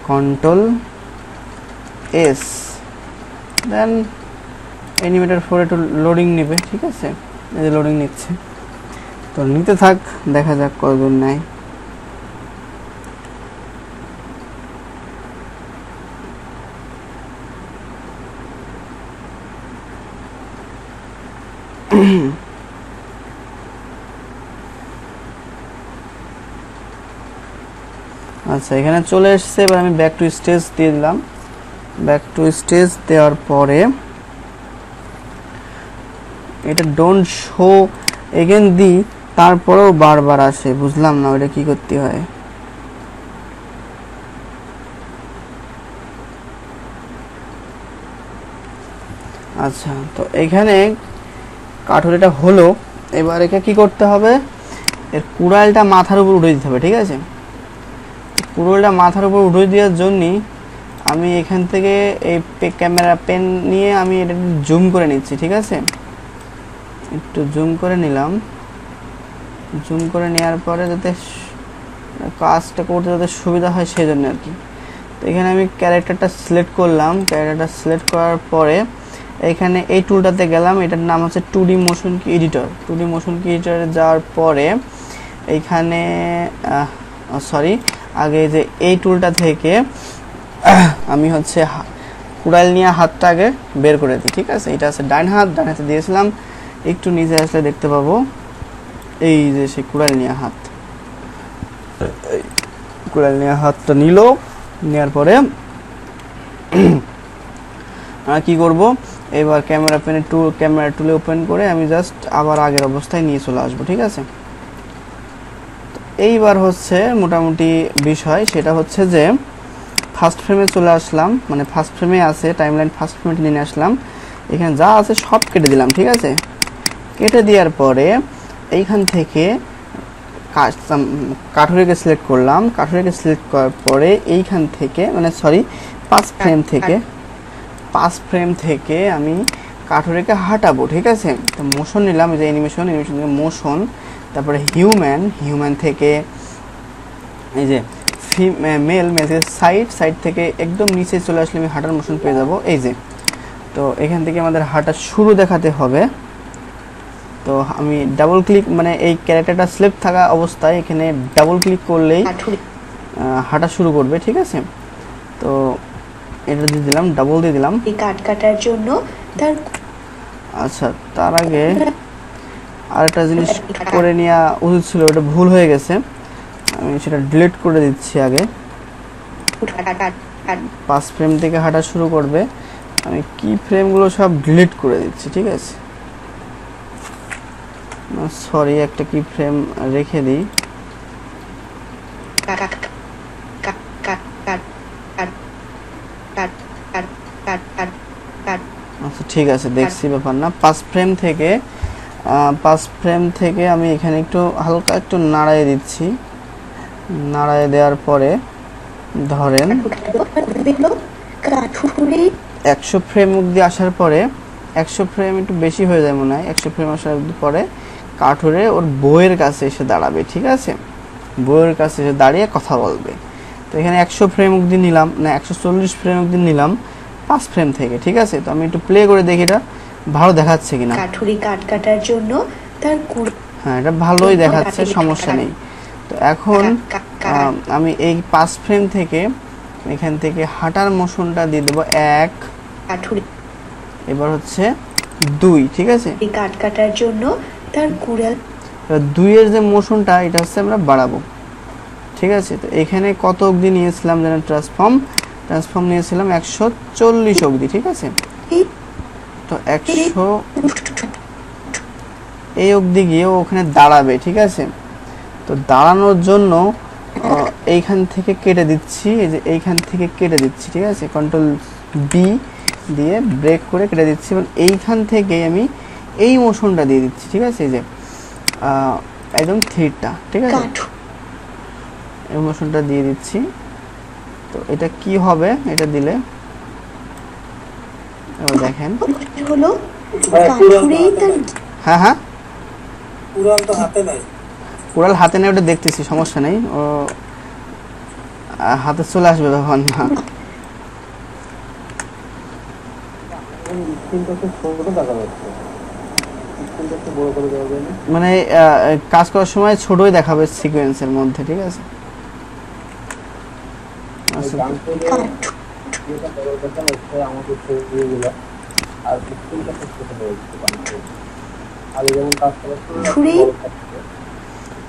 Speaker 1: কন্ট্রোল এস, দেন অ্যানিমেটর 4 একটু লোডিং নেবে। ঠিক আছে, এই যে লোডিং নিচ্ছে, তো নিতে থাক, দেখা যাক কতদূর নেয়। আচ্ছা, এখানে চলে এসছে। এবার আমি ব্যাক টু স্টেজ দিয়ে দিলাম। ব্যাক টু স্টেজ দেওয়ার পরে এটা ডোন্ট শো এগেন দিই, তারপরেও বারবার আসে, বুঝলাম না ওটা কি করতে হয়। আচ্ছা, তো এখানে কাঠুরিটা হলো। এবার একে কি করতে হবে, এর কুড়ালটা মাথার উপর উঠে দিতে হবে। ঠিক আছে, কুড়ালটা মাথার উপর উঠে দেওয়ার জন্যই আমি এখান থেকে এই ক্যামেরা পেন নিয়ে আমি এটা জুম করে নিচ্ছি। ঠিক আছে, একটু জুম করে নিলাম। জুম করে নেওয়ার পরে যাতে কাজটা করতে যাতে সুবিধা হয় সেই জন্য আর কি। তো এখানে আমি ক্যারেক্টারটা সিলেক্ট করলাম। ক্যারেক্টারটা সিলেক্ট করার পরে এখানে এই টুলটাতে গেলাম, এটার নাম হচ্ছে 2D মোশন কি এডিটর। 2D মোশন কি এডিটরে যাওয়ার পরে এইখানে সরি, আগে যে এই টুলটা থেকে আমি হচ্ছে কুড়াল নিয়ে হাতটা আগে বের করে দিই। ঠিক আছে, এটা আছে ডান হাত, ডান হাতে দিয়েছিলাম। একটু নিচে আসলে দেখতে পাবো এই যে সেই কুড়াল নিয়ে হাত, কুড়াল নিয়ে হাতটা নিল। নেওয়ার পরে আমরা কি করব, এবার ক্যামেরা পেনে ক্যামেরা টুলে ওপেন করে আমি জাস্ট আবার আগের অবস্থায় নিয়ে চলে আসবো। ঠিক আছে, এইবার হচ্ছে মোটামুটি বিষয় সেটা হচ্ছে যে ফার্স্ট ফ্রেমে চলে আসলাম, মানে ফার্স্ট ফ্রেমে আছে টাইমলাইন, ফার্স্ট ফ্রেমে নিয়ে আসলাম। এখানে যা আছে সব কেটে দিলাম। ঠিক আছে, কেটে দেওয়ার পরে এইখান থেকে কাঠুরিকে সিলেক্ট করলাম। কাঠুরিকে সিলেক্ট করার পরে এইখান থেকে মানে সরি 5 ফ্রেম থেকে আমি কাঠুরিকে হাঁটাবো। ঠিক আছে, তো মোশন নিলাম, এই যে অ্যানিমেশন থেকে মোশন, তারপরে হিউম্যান থেকে এই যে মেল থেকে সাইড থেকে একদম নিচে চলে আসলে আমি হাঁটার মোশন পেয়ে যাব। এই যে, তো এখান থেকে আমাদের হাঁটা শুরু দেখাতে হবে। তো আমি ডাবল ক্লিক, মানে এই ক্যারেক্টারটা সিলেক্ট থাকা অবস্থায় এখানে ডাবল ক্লিক করলেই হাঁটা শুরু করবে। ঠিক আছে, তো এটা দিয়ে দিলাম, ডাবল দিয়ে দিলাম
Speaker 3: এই কাটার জন্য।
Speaker 1: আচ্ছা, তার আগে আরেকটা জিনিস করে নেওয়া উচিত ছিল, ওটা ভুল হয়ে গেছে, আমি সেটা ডিলিট করে দিচ্ছি। আগে 5 ফ্রেম থেকে হাঁটা শুরু করবে, আমি কি ফ্রেমগুলো সব ডিলিট করে দিচ্ছি। ঠিক আছে, সরি, একটা কি ফ্রেম রেখে দিই। আচ্ছা, ঠিক আছে, দেখছি ব্যাপার না। 5 ফ্রেম থেকে আমি এখানে একটু হালকা একটু নাড়ায় দিচ্ছি। নাড়ায় দেওয়ার পরে ধরেন 100 ফ্রেম অবধি আসার পরে, 100 ফ্রেম একটু বেশি হয়ে যায় মনে হয়, 100 ফ্রেম আসার পরে কাঠুরে ওর বইয়ের কাছে এসে দাঁড়াবে। ঠিক আছে, বইয়ের কাছে এসে দাঁড়িয়ে কথা বলবে। তো এখানে 100 ফ্রেম অবধি নিলাম, না 140 ফ্রেম অবধি নিলাম 5 ফ্রেম থেকে। ঠিক আছে, তো আমি একটু প্লে করে দেখি এটা ভালো দেখাচ্ছে কিনা।
Speaker 3: কাঠুরি কাটার জন্য তার
Speaker 1: হ্যাঁ, এটা ভালোই দেখাচ্ছে, সমস্যা নেই। তো এখন আমি এই 5 ফ্রেম থেকে এখান থেকে হাঁটার মোশনটা দিয়ে দেবো 1, এবার হচ্ছে 2। ঠিক আছে,
Speaker 3: কাটার জন্য তার কুড়াল
Speaker 1: 2 এর যে মোশনটা এটা হচ্ছে আমরা বাড়াবো। ঠিক আছে, তো এখানে কত অবধি নিয়েছিলাম যেন ট্রান্সফর্ম নিয়েছিলাম 140 অবধি। ঠিক আছে, তো 100 এই অবধি গিয়ে ওখানে দাঁড়াবে। ঠিক আছে, তো দাঁড়ানোর জন্য এইখান থেকে কেটে দিচ্ছি, এই যে এইখান থেকে কেটে দিচ্ছি। ঠিক আছে, কন্ট্রোল বি দিয়ে ব্রেক করে কেটে দিচ্ছি এবং এইখান থেকে আমি এই মোশনটা দিয়ে দিচ্ছি, ঠিক আছে, এই যে একদম থিরটা, ঠিক আছে, এই মোশনটা দিয়ে দিচ্ছি। তো এটা কি হবে এটা দিলে এবার দেখেন
Speaker 3: হলো কাঠুরেই তার
Speaker 1: হ্যাঁ হ্যাঁ
Speaker 2: কুড়াল তো হাতে নাই।
Speaker 1: কুড়াল হাতে নেই, ওটা দেখতেছি, সমস্যা নেই, ও হাতে চলে আসবে তখন না। মানে কাজ করার সময় ছোটই দেখাবে সিকোয়েন্সের মধ্যে, ঠিক আছে।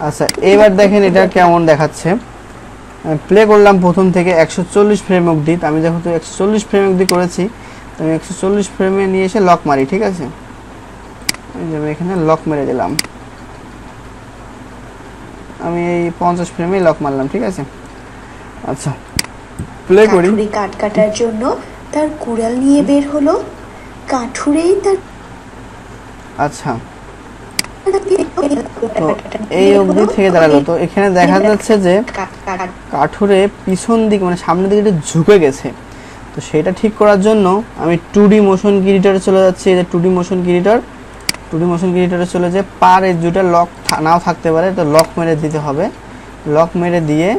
Speaker 1: আচ্ছা এবার দেখেন এটা কেমন দেখাচ্ছে। প্লে করলাম প্রথম থেকে 140 ফ্রেম অবধি। আমি যেহেতু 140 ফ্রেম অবধি করেছি, আমি 140 ফ্রেমে নিয়ে এসে লক মারি, ঠিক আছে। আমি এখানে লক মেরে দিলাম, আমি এই 50 ফ্রেমে লক মারলাম, ঠিক আছে। আচ্ছা প্লে করি।
Speaker 3: কাঠ কাটার জন্য তার কুড়াল নিয়ে বের হলো, কাঠুরেই তার
Speaker 1: আচ্ছা তো এই অবধি থেকে দাঁড়ালো। তো এখানে দেখা যাচ্ছে যে কাঠুরে পিছন দিকে মানে সামনের দিকে একটু ঝুঁকে গেছে। তো সেটা ঠিক করার জন্য আমি 2D মোশন ক্রিয়েটরে চলে যাচ্ছি। এই যে 2D মোশন ক্রিয়েটরে চলে যে পার এই দুটো লক নাও থাকতে পারে, তো লক মেরে দিতে হবে। লক মেরে দিয়ে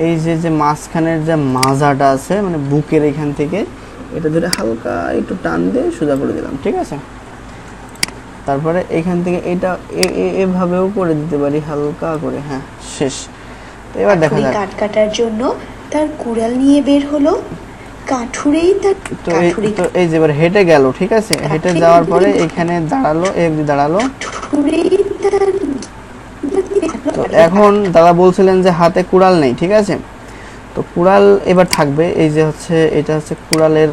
Speaker 1: এই যে মাঝখানের যে মাজাটা আছে মানে বুকের এখান থেকে এটা ধরে হালকা একটু টান দিয়ে সোজা করে দিলাম, ঠিক আছে। তারপরে এখান থেকে এটা এভাবেও করে দিতে পারি হালকা করে, হ্যাঁ শেষ। তো এবার দেখা যাক।
Speaker 3: কাঠ কাটার জন্য তার কুড়াল নিয়ে বের হলো, কাঠুরেই তার
Speaker 1: তো এই যে এবার হেঁটে গেল, ঠিক আছে। হেঁটে যাওয়ার পরে এখানে দাঁড়ালো, দাঁড়ালো। তো এখন দাদা বলছিলেন যে হাতে কুড়াল নেই, ঠিক আছে। তো কুড়াল এবার থাকবে, এই যে হচ্ছে এটা হচ্ছে কুড়ালের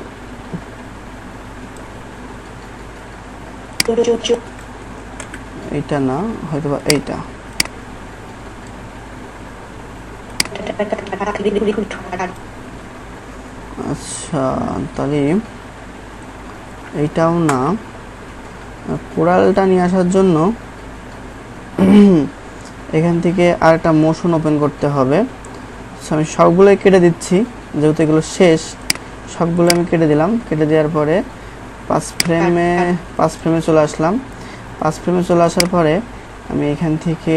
Speaker 1: এইটা না, হয়তো বা এইটা। আচ্ছা তাহলে এইটাও না, কুড়ালটা নিয়ে আসার জন্য এখান থেকে আর একটা মোশন ওপেন করতে হবে। আমি সবগুলোই কেটে দিচ্ছি, যেহেতু এগুলো শেষ সবগুলো আমি কেটে দিলাম। কেটে দেওয়ার পরে 5 ফ্রেমে চলে আসলাম। 5 ফ্রেমে চলে আসার পরে আমি এখান থেকে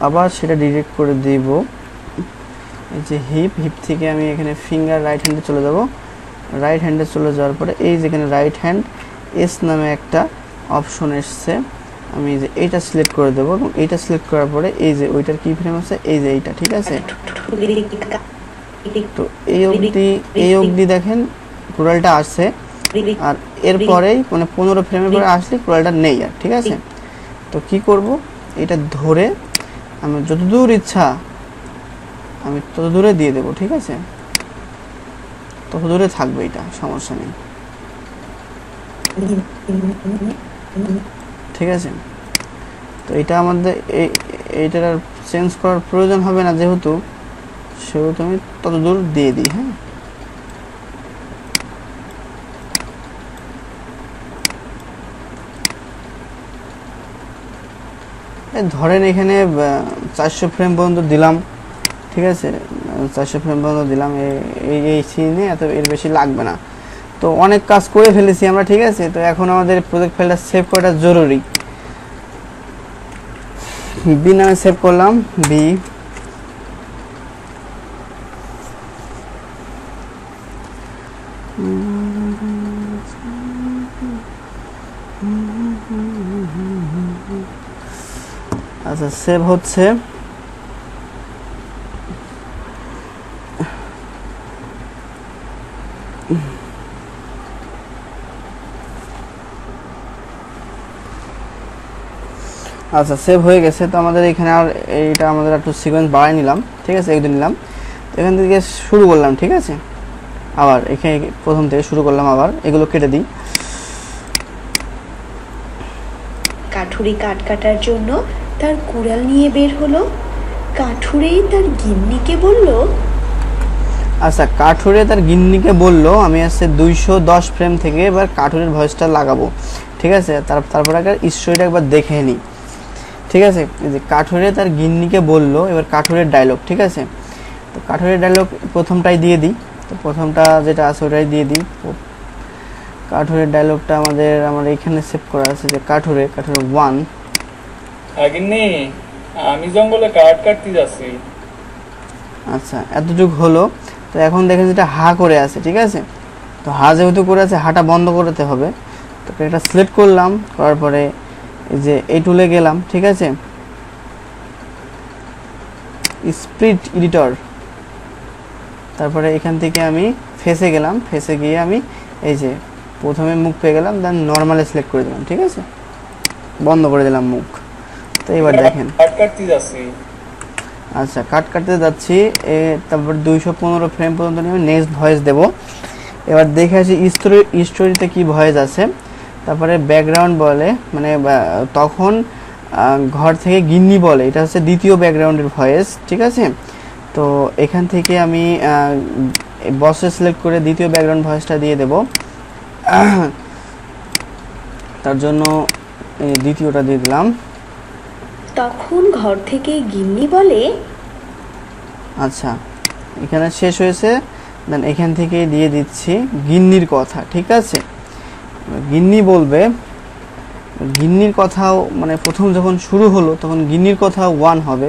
Speaker 1: আবার সেটা ডিরেক্ট করে দিব। এই যে হিপ থেকে আমি এখানে ফিঙ্গার রাইট হ্যান্ডে চলে যাব। রাইট হ্যান্ডে চলে যাওয়ার পরে এই যেখানে রাইট হ্যান্ড এস নামে একটা অপশন এসছে, আমি যে এইটা সিলেক্ট করে দেবো এবং এইটা সিলেক্ট করার পরে এই যে ওইটার কি ফ্রেম আছে এই যে এইটা, ঠিক আছে। তো এই অবধি দেখেন কুড়ালটা আসছে, আর এরপরেই মানে 15 ফ্রেমের পরে আসলে কুড়ালটা নেই আর, ঠিক আছে। তো কি করব, এটা ধরে আমি যতদূর ইচ্ছা আমি তত দূরে দিয়ে দেবো, ঠিক আছে। তত দূরে থাকবে, এটা সমস্যা নেই, ঠিক আছে। তো এটা আমাদের এইটার আর চেঞ্জ করার প্রয়োজন হবে না, যেহেতু সেহেতু আমি তত দূর দিয়ে দিই। হ্যাঁ ধরেন এখানে 400 ফ্রেম পর্যন্ত দিলাম, ঠিক আছে। 400 ফ্রেম পর্যন্ত দিলাম, এই সিনে এত এর বেশি লাগবে না। তো অনেক কাজ করে ফেলেছি আমরা, ঠিক আছে। তো এখন আমাদের প্রজেক্ট ফাইলটা সেভ করাটা জরুরি। বি নামে সেভ করলাম, বি। আচ্ছা সেভ হচ্ছে। আচ্ছা সেভ হয়ে গেছে। তো আমাদের এখানে আর এইটা আমাদের একটু সিকোয়েন্স বাড়াই নিলাম, ঠিক আছে, একদিন নিলাম। তো এখান থেকে শুরু করলাম, ঠিক আছে। আবার এখানে প্রথম থেকে শুরু করলাম, আবার এগুলো কেটে দিই।
Speaker 3: কাঠুরি কাঠ কাটার জন্য তার কুড়াল নিয়ে বের হলো, কাঠুরেই তার গিন্নিকে বলল।
Speaker 1: আচ্ছা, কাঠুরে তার গিন্নিকে বলল আমি আসছে 210 ফ্রেম থেকে এবার কাঠুরের ভয়েসটা লাগাবো, ঠিক আছে। তারপর একবার স্টোরিটা একবার দেখে নিই, ঠিক আছে। এই যে কাঠুরে তার গিন্নিকে বলল, এবার কাঠুরের ডায়লগ, ঠিক আছে। তো কাঠুরের ডায়লগ প্রথমটাই দিয়ে দিই, তো প্রথমটা যেটা আছে ওটাই দিয়ে দিই। কাঠুরের ডায়লগটা আমার এখানে সেভ করা আছে যে কাঠুরে 1।
Speaker 4: গিন্নি, আমি জঙ্গলে কাঠ কাটতে যাচ্ছি।
Speaker 1: আচ্ছা, এতটুকু হলো। তো এখন দেখেন যেটা হা করে আছে, ঠিক আছে। তো হা যেহেতু করে আছে, হাটা বন্ধ করতে হবে। তো এটা সিলেক্ট করলাম, করার পরে এই যে এই টুলে গেলাম, ঠিক আছে। স্প্লিট এডিটর, তারপরে এখান থেকে আমি ফেসে গেলাম, ফেসে গিয়ে আমি এই যে প্রথমে মুখ পেয়ে গেলাম, দেন নর্মালে সিলেক্ট করে দিলাম, ঠিক আছে। বন্ধ করে দিলাম মুখ। তো এবার দেখেন
Speaker 4: কাঠ কাটতে যাচ্ছি।
Speaker 1: আচ্ছা, কাট কাটতে যাচ্ছি। তারপর 215 ফ্রেম পর্যন্ত নিয়ে আমি নেক্সট ভয়েস দেব। এবার দেখে আসি স্টোরিতে কি ভয়েস আছে। তারপরে ব্যাকগ্রাউন্ড বলে, মানে তখন ঘর থেকে গিন্নি বলে, এটা হচ্ছে দ্বিতীয় ব্যাকগ্রাউন্ডের ভয়েস, ঠিক আছে। তো এখান থেকে আমি বসে সিলেক্ট করে দ্বিতীয় ব্যাকগ্রাউন্ড ভয়েসটা দিয়ে দেব। তার জন্য দ্বিতীয়টা দিয়ে দিলাম।
Speaker 3: তখন ঘর থেকে গিন্নি বলে,
Speaker 1: আচ্ছা, এখানে শেষ হয়েছে। দেন এখান থেকে দিয়ে দিচ্ছি গিন্নির কথা, ঠিক আছে। গিন্নি বলবে, গিন্নির কথাও মানে প্রথম যখন শুরু হলো তখন গিন্নির কথা 1 হবে,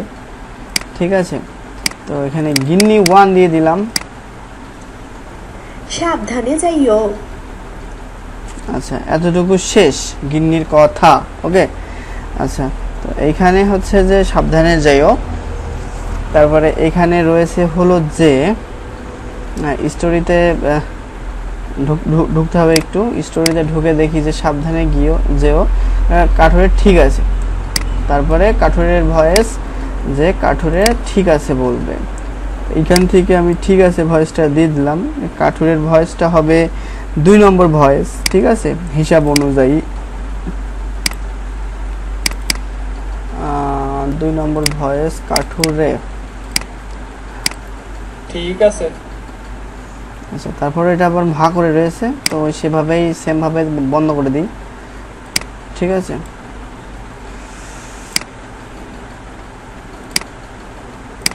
Speaker 1: ঠিক আছে। তো এখানে গিন্নি 1 দিয়ে দিলাম।
Speaker 3: সাবধানে যাইও।
Speaker 1: আচ্ছা, এতটুকু শেষ গিন্নির কথা, ওকে। আচ্ছা, তো এইখানে হচ্ছে যে সাবধানে যাইও। তারপরে এখানে রয়েছে হলো যে স্টোরিতে ঢুকতে হবে একটু। স্টোরিতে ঢুকে দেখি যে সাবধানে যেও কাঠুরের ঠিক আছে। তারপরে কাঠুরের ভয়েস যে কাঠুরে ঠিক আছে বলবে। এইখান থেকে আমি ঠিক আছে ভয়েসটা দিয়ে দিলাম। কাঠুরের ভয়েসটা হবে 2 নম্বর ভয়েস, ঠিক আছে, হিসাব অনুযায়ী। 2 নম্বর ভয়েস কাঠুরে,
Speaker 4: ঠিক আছে।
Speaker 1: আচ্ছা। তারপরে এটা আবার ভা করে রয়েছে, তো সেভাবেই সেম ভাবে বন্ধ করে দিই, ঠিক আছে।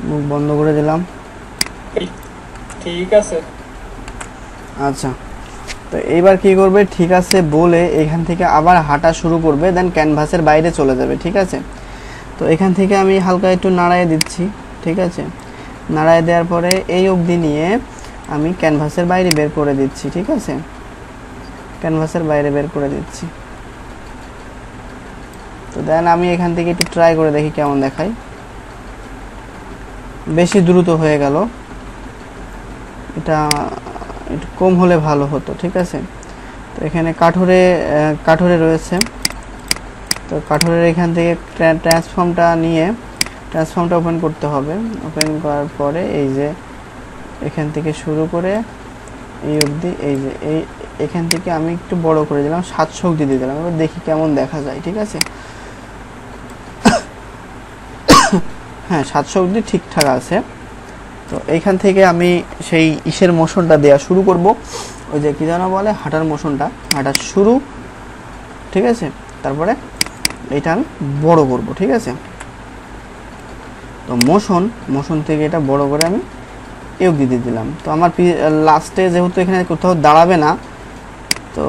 Speaker 1: মুখ বন্ধ করে দিলাম,
Speaker 4: ঠিক আছে।
Speaker 1: আচ্ছা। তো এইবার কি করবে, ঠিক আছে বলে এখান থেকে আবার হাঁটা শুরু করবে, দেন ক্যানভাসের বাইরে চলে যাবে, ঠিক আছে। তো এখান থেকে আমি হালকা একটু নাড়ায় দিচ্ছি, ঠিক আছে। নাড়ায় দেওয়ার পরে এই অবধি নিয়ে আমি ক্যানভাসের বাইরে বের করে দিচ্ছি, ঠিক আছে। ক্যানভাসের বাইরে বের করে দিচ্ছি। তো দেন আমি এখান থেকে একটু ট্রাই করে দেখি কেমন দেখায়। বেশি দ্রুত হয়ে গেল, এটা একটু কম হলে ভালো হতো, ঠিক আছে। তো এখানে কাঠুরে রয়েছে। তো কাঠুরের এখান থেকে ট্রান্সফর্মটা ওপেন করতে হবে। ওপেন করার পরে এই যে এখান থেকে শুরু করে এই অবধি, এই যে এখান থেকে আমি একটু বড় করে দিলাম, 700 অবধি দিয়ে দিলাম। এবার দেখি কেমন দেখা যায়, ঠিক আছে। হ্যাঁ, 700 অবধি ঠিকঠাক আছে। তো এইখান থেকে আমি সেই ইসের মোশনটা দেওয়া শুরু করব, ওই যে কি যেন বলে হাঁটার মোশনটা, হাঁটা শুরু, ঠিক আছে। তারপরে এটা আমি বড় করব, ঠিক আছে। তো মোশন থেকে এটা বড় করে আমি এই অবধি দিয়ে দিলাম। তো আমার লাস্টে যেহেতু এখানে কোথাও দাঁড়াবে না, তো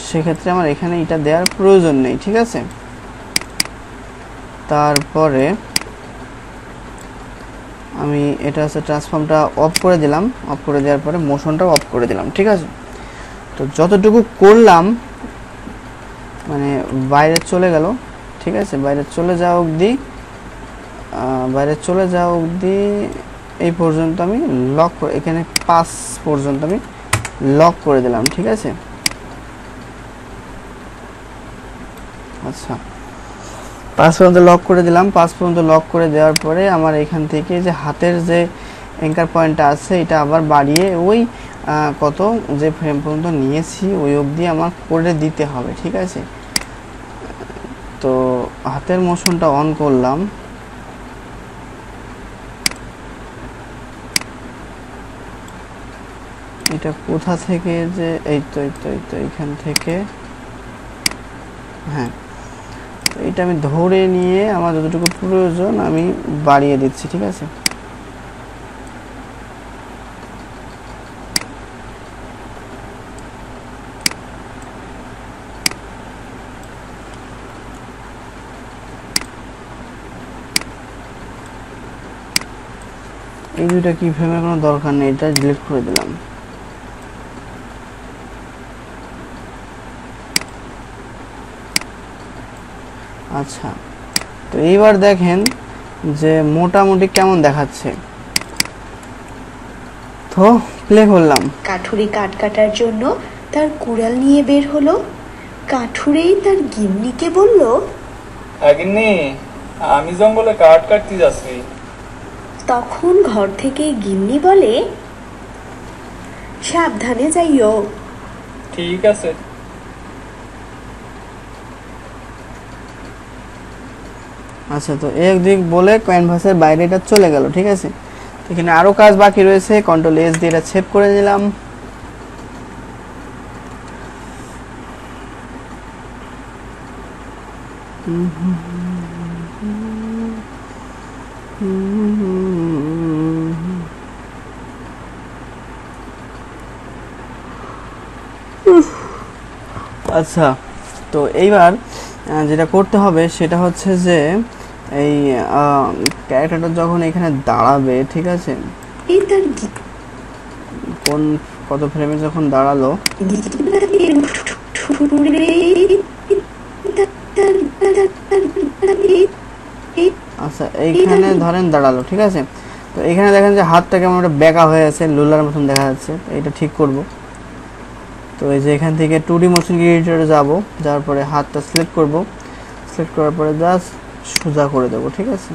Speaker 1: সেক্ষেত্রে আমার এখানে এটা দেওয়ার প্রয়োজন নেই, ঠিক আছে। তারপরে আমি এটা হচ্ছে ট্রান্সফর্মটা অফ করে দিলাম। অফ করে দেওয়ার পরে মোশনটাও অফ করে দিলাম, ঠিক আছে। তো যতটুকু করলাম মানে বাইরে চলে গেল, ঠিক আছে। বাইরে চলে যাওয়া অবধি এই পর্যন্ত আমি লক করে, এখানে 5 পর্যন্ত আমি লক করে দিলাম, ঠিক আছে। আচ্ছা, 5 পর্যন্ত লক করে দিলাম। 5 পর্যন্ত লক করে দেওয়ার পরে আমার এখান থেকে যে হাতের যে অ্যাঙ্কার পয়েন্টটা আছে এটা আবার বাড়িয়ে ওই কত যে ফ্রেম পর্যন্ত নিয়েছি ওই অবধি আমার করে দিতে হবে, ঠিক আছে। তো হাতের মোশনটা অন করলাম। এটা কোথা থেকে যে এই তো এইখান থেকে, হ্যাঁ এটা আমি ধরে নিয়ে আমার যতটুকু প্রয়োজন আমি বাড়িয়ে দিচ্ছি, ঠিক আছে। এই দুইটা কি ফ্রেমের কোনো দরকার নেই, এটা ডিলিট করে দিলাম। আচ্ছা, তো এইবার দেখেন যে মোটামুটি কেমন দেখাচ্ছে। তো প্লে করলাম।
Speaker 3: কাঠুরে কাঠ কাটার জন্য তার কুড়াল নিয়ে বের হলো। কাঠুরেই তার গিন্নিকে বলল,
Speaker 4: গিন্নি আমি জঙ্গলে কাঠ কাটতে যাচ্ছি।
Speaker 3: তখন ঘর থেকে গিন্নি বলে, সাবধানে যাইও।
Speaker 4: ঠিক আছে।
Speaker 1: আচ্ছা, তো একদিক বলে ক্যানভাসের বাইরে এটা চলে গেল, ঠিক আছে। এখানে আরো কাজ বাকি রয়েছে, কন্ট্রোল এস দিয়ে এটা সেভ করে দিলাম। আচ্ছা, তো এইবার যেটা করতে হবে সেটা হচ্ছে যে এই ক্যারেক্টারটা যখন এখানে দাঁড়াবে, ঠিক আছে,
Speaker 3: এই তার
Speaker 1: কোন কত ফ্রেমে যখন দাঁড়ালো, আচ্ছা এইখানে ধরেন দাঁড়ালো, ঠিক আছে। তো এখানে দেখেন যে হাতটা কেমন একটা বেঁকা হয়ে আছে, লুলার মতন দেখা যাচ্ছে, এটা ঠিক করব। তো এই যে এখান থেকে 2D মোশন এডিটরে যাব, যাওয়ার পরে হাতটা সিলেক্ট করব, সিলেক্ট করার পরে জাস্ট সোজা করে দেব, ঠিক আছে।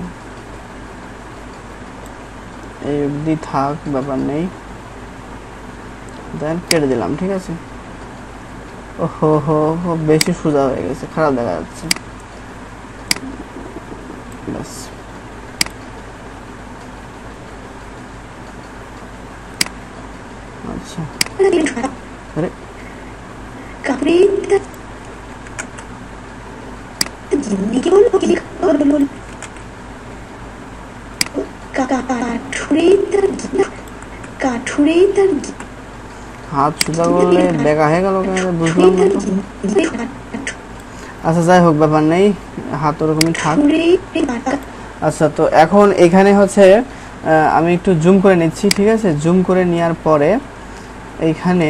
Speaker 1: এই অবধি থাক, ব্যাপার নেই, দেন কেটে দিলাম, ঠিক আছে। ওহো হো হো, বেশি সোজা হয়ে গেছে, খারাপ দেখা যাচ্ছে। ব্যাস, আচ্ছা, আরে
Speaker 3: গিন্নিকে বলল, কাঠুরেই তার
Speaker 1: হাত সোজা করলে বেঁকা হয়ে গেল কেন, বুঝলাম না তো। আচ্ছা যাই হোক, ব্যাপার নেই, হাত ওরকমই থাক। আচ্ছা, তো এখন এখানে হচ্ছে আমি একটু জুম করে নিচ্ছি, ঠিক আছে। জুম করে নেওয়ার পরে এইখানে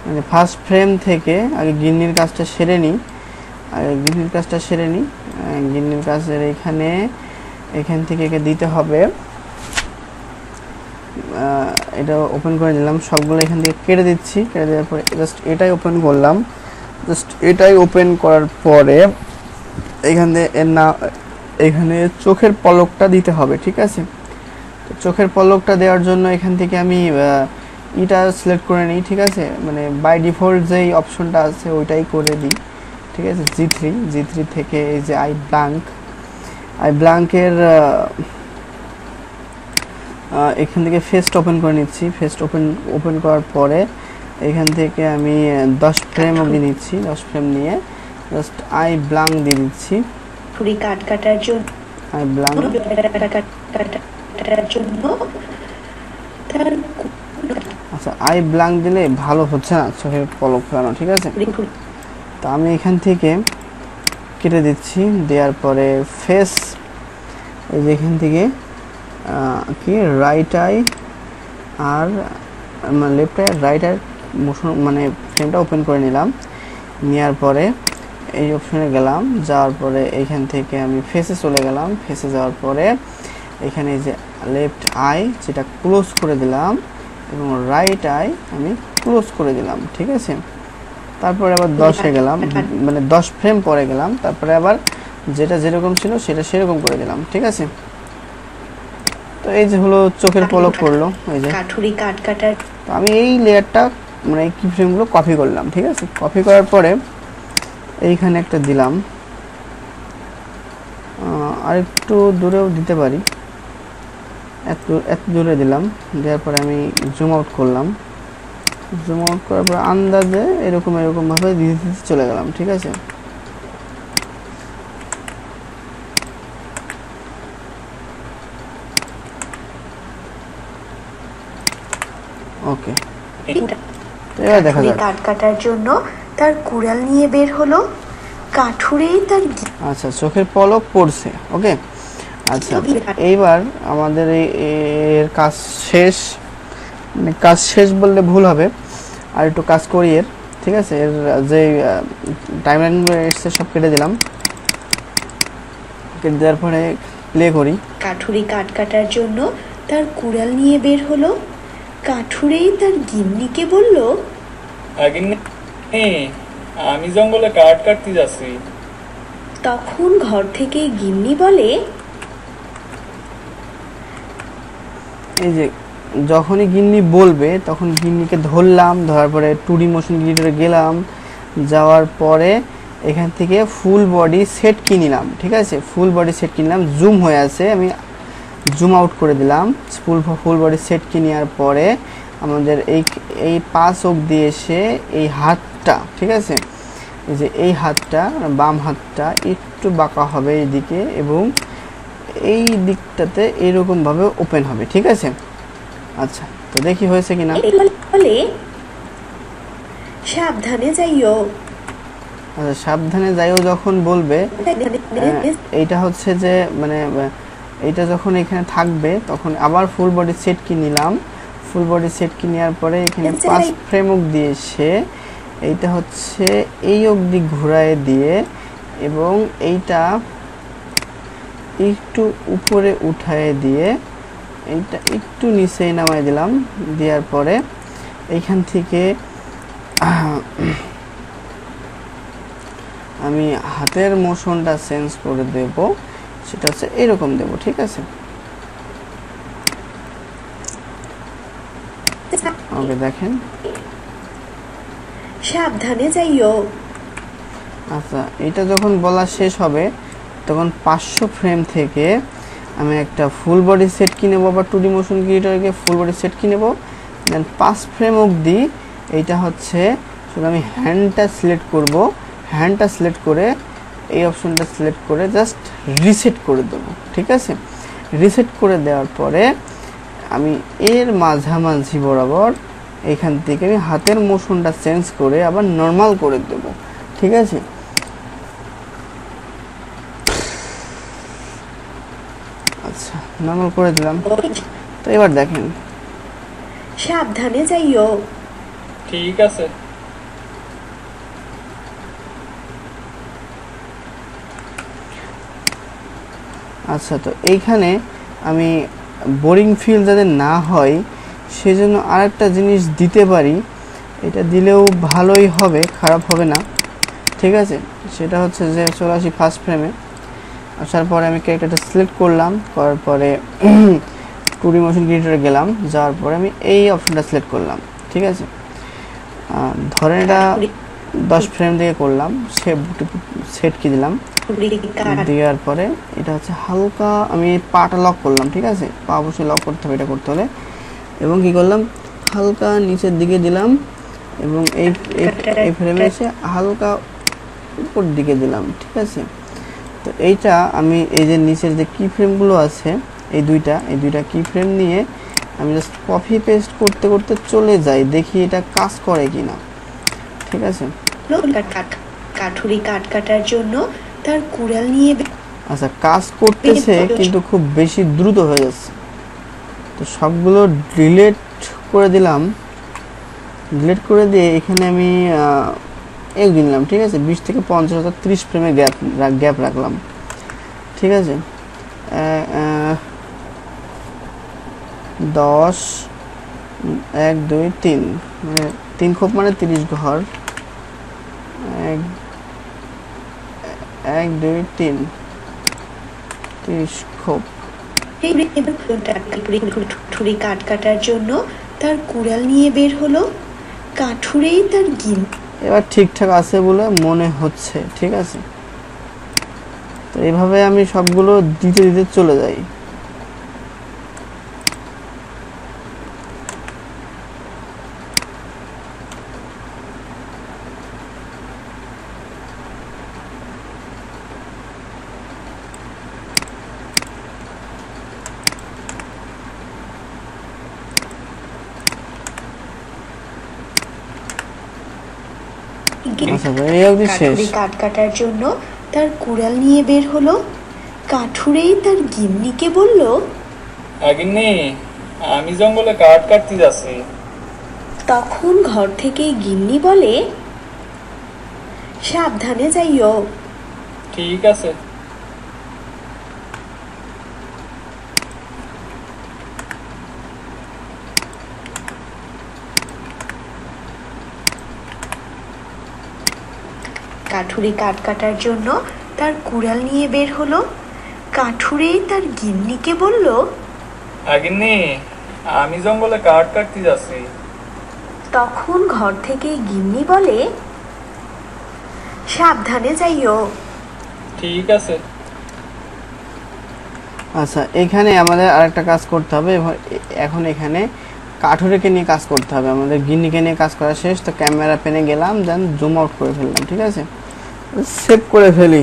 Speaker 1: মানে ফার্স্ট ফ্রেম থেকে আগে গিন্নির কাজটা সেরে নিই, গিন্নির কাজটা সেরে নিই। গিন্নির কাজের এখান থেকে একে দিতে হবে, এটা ওপেন করে নিলাম, সবগুলো এখান থেকে কেটে দিচ্ছি। কেটে দেওয়ার পরে জাস্ট এটাই ওপেন করলাম। জাস্ট এটাই ওপেন করার পরে এখান থেকে এখানে চোখের পলকটা দিতে হবে, ঠিক আছে। তো চোখের পলকটা দেওয়ার জন্য এখান থেকে আমি এটা সিলেক্ট করে নিই, ঠিক আছে। মানে বাই ডিফল্ট যেই অপশনটা আছে ওইটাই করে দিই, ঠিক আছে। জি3 থেকে এই যে আই ব্ল্যাঙ্কের এখান থেকে ফেস্ট ওপেন করে নিচ্ছি। ফেস্ট ওপেন করার পরে এখান থেকে আমি 10 ফ্রেম অবধি নিচ্ছি। 10 ফ্রেম নিয়ে জাস্ট আই ব্ল্যাঙ্ক দিয়ে দিচ্ছি।
Speaker 3: কাট কাটার জন্য
Speaker 1: আই ব্ল্যাঙ্ক, আচ্ছা আই ব্ল্যাঙ্ক দিলে ভালো হচ্ছে না চোখের পলক ফেলানো, ঠিক আছে। তো আমি এখান থেকে কেটে দিচ্ছি। দেওয়ার পরে ফেস, এই যে এখান থেকে কি রাইট আই আর লেফট আই আর রাইট আই মোশন মানে ফ্রেমটা ওপেন করে নিলাম। নেওয়ার পরে এই অপশনে গেলাম, যাওয়ার পরে এইখান থেকে আমি ফেসে চলে গেলাম। ফেসে যাওয়ার পরে এখানে যে লেফট আই যেটা ক্লোজ করে দিলাম এবং রাইট আই আমি ক্লোজ করে দিলাম, ঠিক আছে। তারপরে আবার 10-এ গেলাম, মানে 10 ফ্রেম পরে গেলাম। তারপরে আবার যেটা যেরকম ছিল সেটা সেরকম করে দিলাম, ঠিক আছে। তো এই যে হলো চোখের পলক করলো, এই যে
Speaker 3: কাট কাটার।
Speaker 1: তো আমি এই লেয়ারটা মানে এই কি ফ্রেমগুলো কপি করলাম, ঠিক আছে। কপি করার পরে এইখানে একটা দিলাম, আর একটু দূরেও দিতে পারি, এত দূরে দিলাম। দেওয়ার পরে আমি জুম আউট করলাম, জুম আউট করার পর আন্দাজে এরকম ভাবে দিতে দিতে চলে গেলাম, ঠিক আছে। ওকে, তো এবার দেখা
Speaker 3: কাঠুরে
Speaker 1: যাক।
Speaker 3: কাঠ কাটার জন্য তার কুড়াল নিয়ে বের হলো, কাঠুরেই তার
Speaker 1: আচ্ছা, চোখের পলক পড়ছে। ওকে, আচ্ছা, এইবার আমাদের এর কাজ শেষ, মানে কাজ শেষ বললে ভুল হবে, আর একটু কাজ করি এর, ঠিক আছে। এর যে টাইমলাইন এসছে সব কেটে দিলাম, কেটে দেওয়ার পরে প্লে করি।
Speaker 3: কাঠুরে কাঠ কাটার জন্য তার কুড়াল নিয়ে বের হলো, কাঠুরেই তার গিন্নিকে বলল,
Speaker 4: গিন্নি, আমি জঙ্গলে কাঠ কাটতে যাচ্ছি।
Speaker 3: তখন ঘর থেকে গিন্নি বলে,
Speaker 1: এই যে যখনই গিন্নি বলবে তখন গিন্নিকে ধরলাম, ধরার পরে 2D মোশন ক্রিয়েটরে গেলাম, যাওয়ার পরে এখান থেকে ফুল বডি সেট কি নিলাম, ঠিক আছে। ফুল বডি সেট কিনলাম, জুম হয়ে আছে, আমি জুম আউট করে দিলাম। ফুল বডি সেট কি নেওয়ার পরে আমাদের এই 5 অবধি এসে এই হাতটা, ঠিক আছে, এই যে এই হাতটা, বাম হাতটা একটু বাঁকা হবে এইদিকে, এবং এই দিকটাতে এরকম ভাবে ওপেন হবে, ঠিক আছে। আচ্ছা, তো দেখি হয়েছে কিনা।
Speaker 3: বলে, সাবধানে যাইও।
Speaker 1: আচ্ছা, সাবধানে যাইও যখন বলবে, এইটা হচ্ছে যে মানে এইটা যখন এখানে থাকবে তখন আবার ফুল বডি সেট কি নিলাম। ফুল বডি সেট কি নেওয়ার পরে এখানে 5 ফ্রেম অবধি এসে এইটা হচ্ছে এই অবধি ঘুরায় দিয়ে, এবং এইটা একটু উপরে উঠায় দিয়ে এইটা একটু নিচে নামাই দিলাম। দেওয়ার পরে এইখান থেকে আমি হাতের মোশনটা চেঞ্জ করে দেব, সেটা হচ্ছে এরকম দেব, ঠিক আছে। ওকে, দেখেন।
Speaker 3: সাবধানে যাইও।
Speaker 1: আচ্ছা, এটা যখন বলা শেষ হবে তখন 500 ফ্রেম থেকে আমি একটা ফুল বডি সেট কিনে নেবো, আবার 2D মোশন ক্রিয়েটরকে ফুল বডি সেট কিনে নেবো। দেন 5 ফ্রেম অবধি এইটা হচ্ছে শুধু আমি হ্যান্ডটা সিলেক্ট করব, হ্যান্ডটা সিলেক্ট করে এই অপশনটা সিলেক্ট করে জাস্ট রিসেট করে দেবো, ঠিক আছে। রিসেট করে দেওয়ার পরে আমি এর মাঝামাঝি বরাবর এইখান থেকে আমি হাতের মোশনটা চেঞ্জ করে আবার নর্মাল করে দেবো, ঠিক আছে। আচ্ছা, নর্মাল করে দিলাম। তো এবার দেখেন,
Speaker 3: সাবধানে যাইও।
Speaker 4: ঠিক আছে।
Speaker 1: আচ্ছা, তো এইখানে আমি বোরিং ফিল যাতে না হয় সেজন্য আরেকটা জিনিস দিতে পারি, এটা দিলেও ভালোই হবে, খারাপ হবে না, ঠিক আছে। সেটা হচ্ছে যে চলে আসি ফার্স্ট ফ্রেমে। আসার পরে আমি ক্যারেক্টারটা সিলেক্ট করলাম, করার পরে 2D মোশন ক্রিয়েটরে গেলাম, যাওয়ার পরে আমি এই অপশনটা সিলেক্ট করলাম, ঠিক আছে। ধরেন এটা 10 ফ্রেম থেকে করলাম, সেট কি দিলাম, দেওয়ার পরে এটা হচ্ছে হালকা আমি পাটা লক করলাম, ঠিক আছে। পা অবশ্যই লক করতে হবে এটা করতে হলে, এবং কি করলাম হালকা নিচের দিকে দিলাম, এবং এই ফ্রেমে এসে হালকা উপর দিকে দিলাম, ঠিক আছে। তো এইটা আমি এই যে নিচের যে কি ফ্রেমগুলো আছে এই দুইটা কি ফ্রেম নিয়ে আমি জাস্ট কপি পেস্ট করতে করতে চলে যাই, দেখি এটা কাজ করে কিনা, ঠিক আছে।
Speaker 3: কাঠুরি কাঠ কাটার জন্য তার কুড়াল নিয়ে
Speaker 1: আচ্ছা, কাজ করতেছে কিন্তু খুব বেশি দ্রুত হয়ে যাচ্ছে, তো সবগুলো ডিলিট করে দিলাম। ডিলিট করে দিয়ে এখানে আমি এক দিলাম, ঠিক আছে। 20 থেকে 50 অর্থাৎ 30 ফ্রেমে গ্যাপ রাখলাম, ঠিক আছে। 10 1 2 3 মানে 3 খোপ মানে 30 ঘর, 1 2 3 30 খোপ।
Speaker 3: কাঠুরি কাঠ কাটার জন্য তার কুড়াল নিয়ে বের হলো, কাঠুরেই তার
Speaker 1: এবার ঠিকঠাক আছে বলে মনে হচ্ছে, ঠিক আছে। তো এইভাবে আমি সবগুলো দিতে দিতে চলে যাই। আচ্ছা তো এই অবধি শেষ।
Speaker 3: কাঠুরে কাঠ কাটার জন্য তার কুড়াল নিয়ে বের হলো। কাঠুরেই তার গিন্নিকে বলল,
Speaker 4: গিন্নি আমি জঙ্গলে কাঠ কাটতে যাচ্ছি।
Speaker 3: তখন ঘর থেকে গিন্নি বলে, সাবধানে যাইও।
Speaker 4: ঠিক আছে।
Speaker 3: কাঠুরে কাঠ কাটার জন্য তার কুড়াল নিয়ে বের হলো। কাঠুরেই তার গিন্নিকে বলল,
Speaker 4: গিন্নি আমি জঙ্গলে কাঠ কাটতে যাচ্ছি।
Speaker 3: তখন ঘর থেকে গিন্নি বলে, সাবধানে যাইও।
Speaker 4: ঠিক আছে।
Speaker 1: আচ্ছা এখানে আমাদের আরেকটা কাজ করতে হবে। এখন এখানে কাঠুরেকে নিয়ে কাজ করতে হবে। আমাদের গিন্নিকে নিয়ে কাজ করা শেষ। তো ক্যামেরা পেনে গেলাম, দেন জুম আউট করে ফেললাম। ঠিক আছে, সেভ করে ফেলি।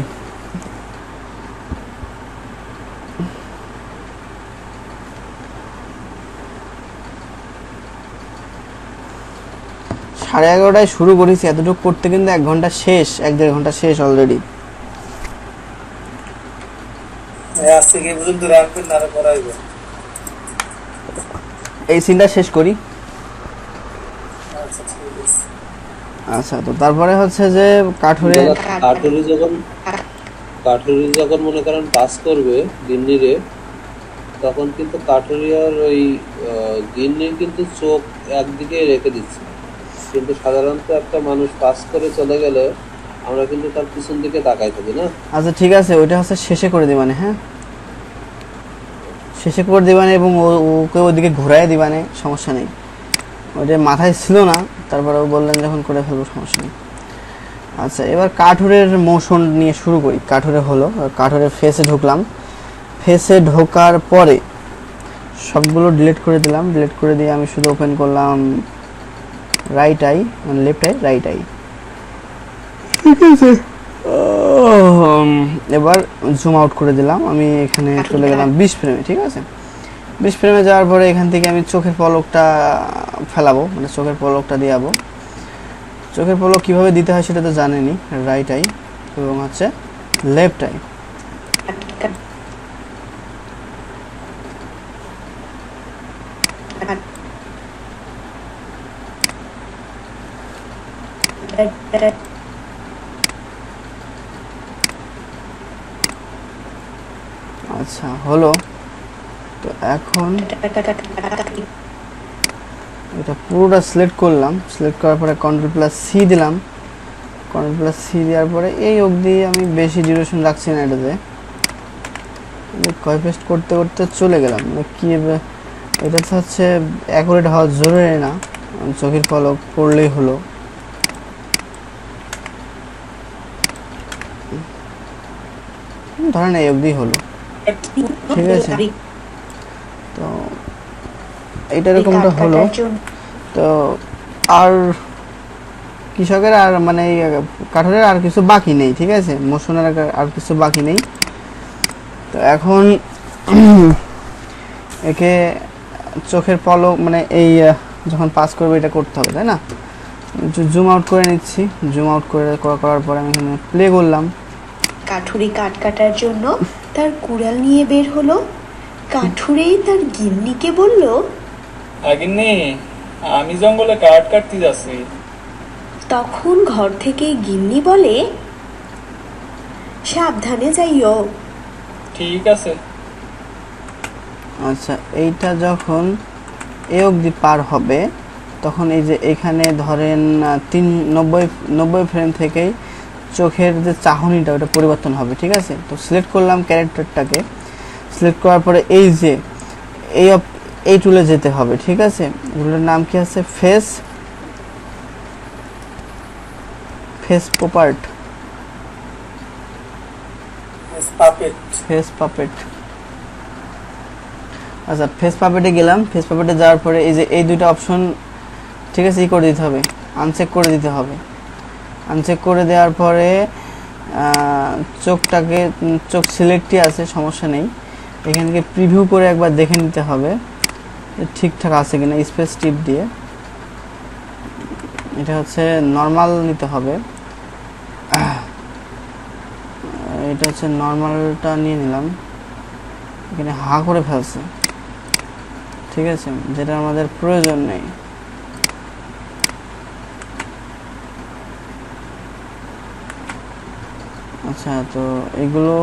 Speaker 1: সাড়ে 11টায় শুরু করেছি, এতটুকু করতে কিন্তু 1 ঘন্টা শেষ, 1-1.5 ঘন্টা শেষ অলরেডি।
Speaker 2: আজকে কি পর্যন্ত রাখবেন না, আরো করাইব?
Speaker 1: এই সিনটা শেষ করি।
Speaker 2: আচ্ছা ঠিক আছে।
Speaker 1: আচ্ছা তো তারপরে হচ্ছে যে কাঠুরে
Speaker 2: কাঠুরি যখন মনে করেন পাস করবে গিন্নিরে, তখন কিন্তু কাঠুরিয়ার ওই গিন্নির কিন্তু চোখ একদিকে রেখে দিচ্ছে। কিন্তু সাধারণত একটা মানুষ পাস করে চলে গেলে আমরা কিন্তু তার পিছন দিকে তাকাই থাকি না।
Speaker 1: আচ্ছা ঠিক আছে, ওইটা হচ্ছে শেষে করে দিবানে। হ্যাঁ শেষে করে দিবানে এবং ওকে ওইদিকে ঘুরাই দিবানে, সমস্যা নেই। ওইটা মাথায় ছিল না, তারপরে ও বললেন যখন করে ফেলবো, সমস্যা নেই। আচ্ছা এবার কাঠুরের মোশন নিয়ে শুরু করি। কাঠুরে হলো, কাঠুরের ফেসে ঢুকলাম। ফেসে ঢোকার পরে সবগুলো ডিলিট করে দিলাম। ডিলিট করে দিয়ে আমি শুধু ওপেন করলাম রাইট আই, মানে লেফট আই, রাইট আই। ঠিক আছে, এবার জুম আউট করে দিলাম। আমি এখানে চলে গেলাম 20 ফ্রেমে। ঠিক আছে, 20 ফ্রেমে যাওয়ার পরে এখান থেকে আমি চোখের পলকটা ফেলাবো, মানে চোখের পলকটা দিয়ে যাবো। চোখের পলক কিভাবে দিতে হয় সেটা তো জানেনি। রাইট আই এবং হচ্ছে লেফট আই। আচ্ছা হলো। তো এখন এটা পুরোটা সিলেক্ট করলাম। সিলেক্ট করার পরে Ctrl+C দিলাম। Ctrl+C দেওয়ার পরে এই অবধি আমি বেশি ডিউরেশন রাখছি না এটাতে। কপি পেস্ট করতে করতে চলে গেলাম। কি এটা হচ্ছে অ্যাকুরেট হওয়া জরুরি না, চোখের পলক পড়লেই হলো। ধরেন এই অবধি হলো। ঠিক আছে, তো এইটা এরকমটা হলো। তো আর কৃষকের আর মানে কাঠুরের আর কিছু বাকি নেই। ঠিক আছে, মোশনের আর কিছু বাকি নেই। তো এখন একে চোখের পলক মানে এই যখন পাস করবে এটা করতে হবে, তাই না? জুম আউট করে নিচ্ছি। জুম আউট করার পরে আমি এখানে প্লে করলাম।
Speaker 3: কাঠুরে কাঠ কাটার জন্য তার কুড়াল নিয়ে বের হলো। কাঠুরেই তার গিন্নিকে বলল,
Speaker 4: গিন্নি আমি জঙ্গলে কাঠ কাটতে যাচ্ছি।
Speaker 3: তখন ঘর থেকে গিন্নি বলে, সাবধানে যাইও।
Speaker 4: ঠিক আছে।
Speaker 1: আচ্ছা এইটা যখন এ অবধি পার হবে, তখন এই যে এখানে ধরেন 90 ফ্রেম থেকেই চোখের যে চাহনিটা ওটা পরিবর্তন হবে। ঠিক আছে, তো সিলেক্ট করলাম ক্যারেক্টারটাকে। সিলেক্ট করার পরে এই যে এই টুলে যেতে হবে। ঠিক আছে, টুলের নাম কি আছে? Face puppet, face puppet. আচ্ছা ফেস পাপেটে গেলাম। ফেস পাপেটে যাওয়ার পরে এই যে এই দুইটা অপশন, ঠিক আছে, ই করে দিতে হবে, আনচেক করে দিতে হবে। আনচেক করে দেওয়ার পরে চোখ সিলেক্টই আছে, সমস্যা নেই। এখান থেকে প্রিভিউ করে একবার দেখে নিতে হবে ঠিকঠাক আছে কিনা, স্পেস টিপ দিয়ে। এটা হচ্ছে নর্মাল নিতে হবে। এটা হচ্ছে নর্মালটা নিয়ে নিলাম, এখানে হা করে ফেলছে, ঠিক আছে, যেটা আমাদের প্রয়োজন নেই। আচ্ছা, তো এগুলো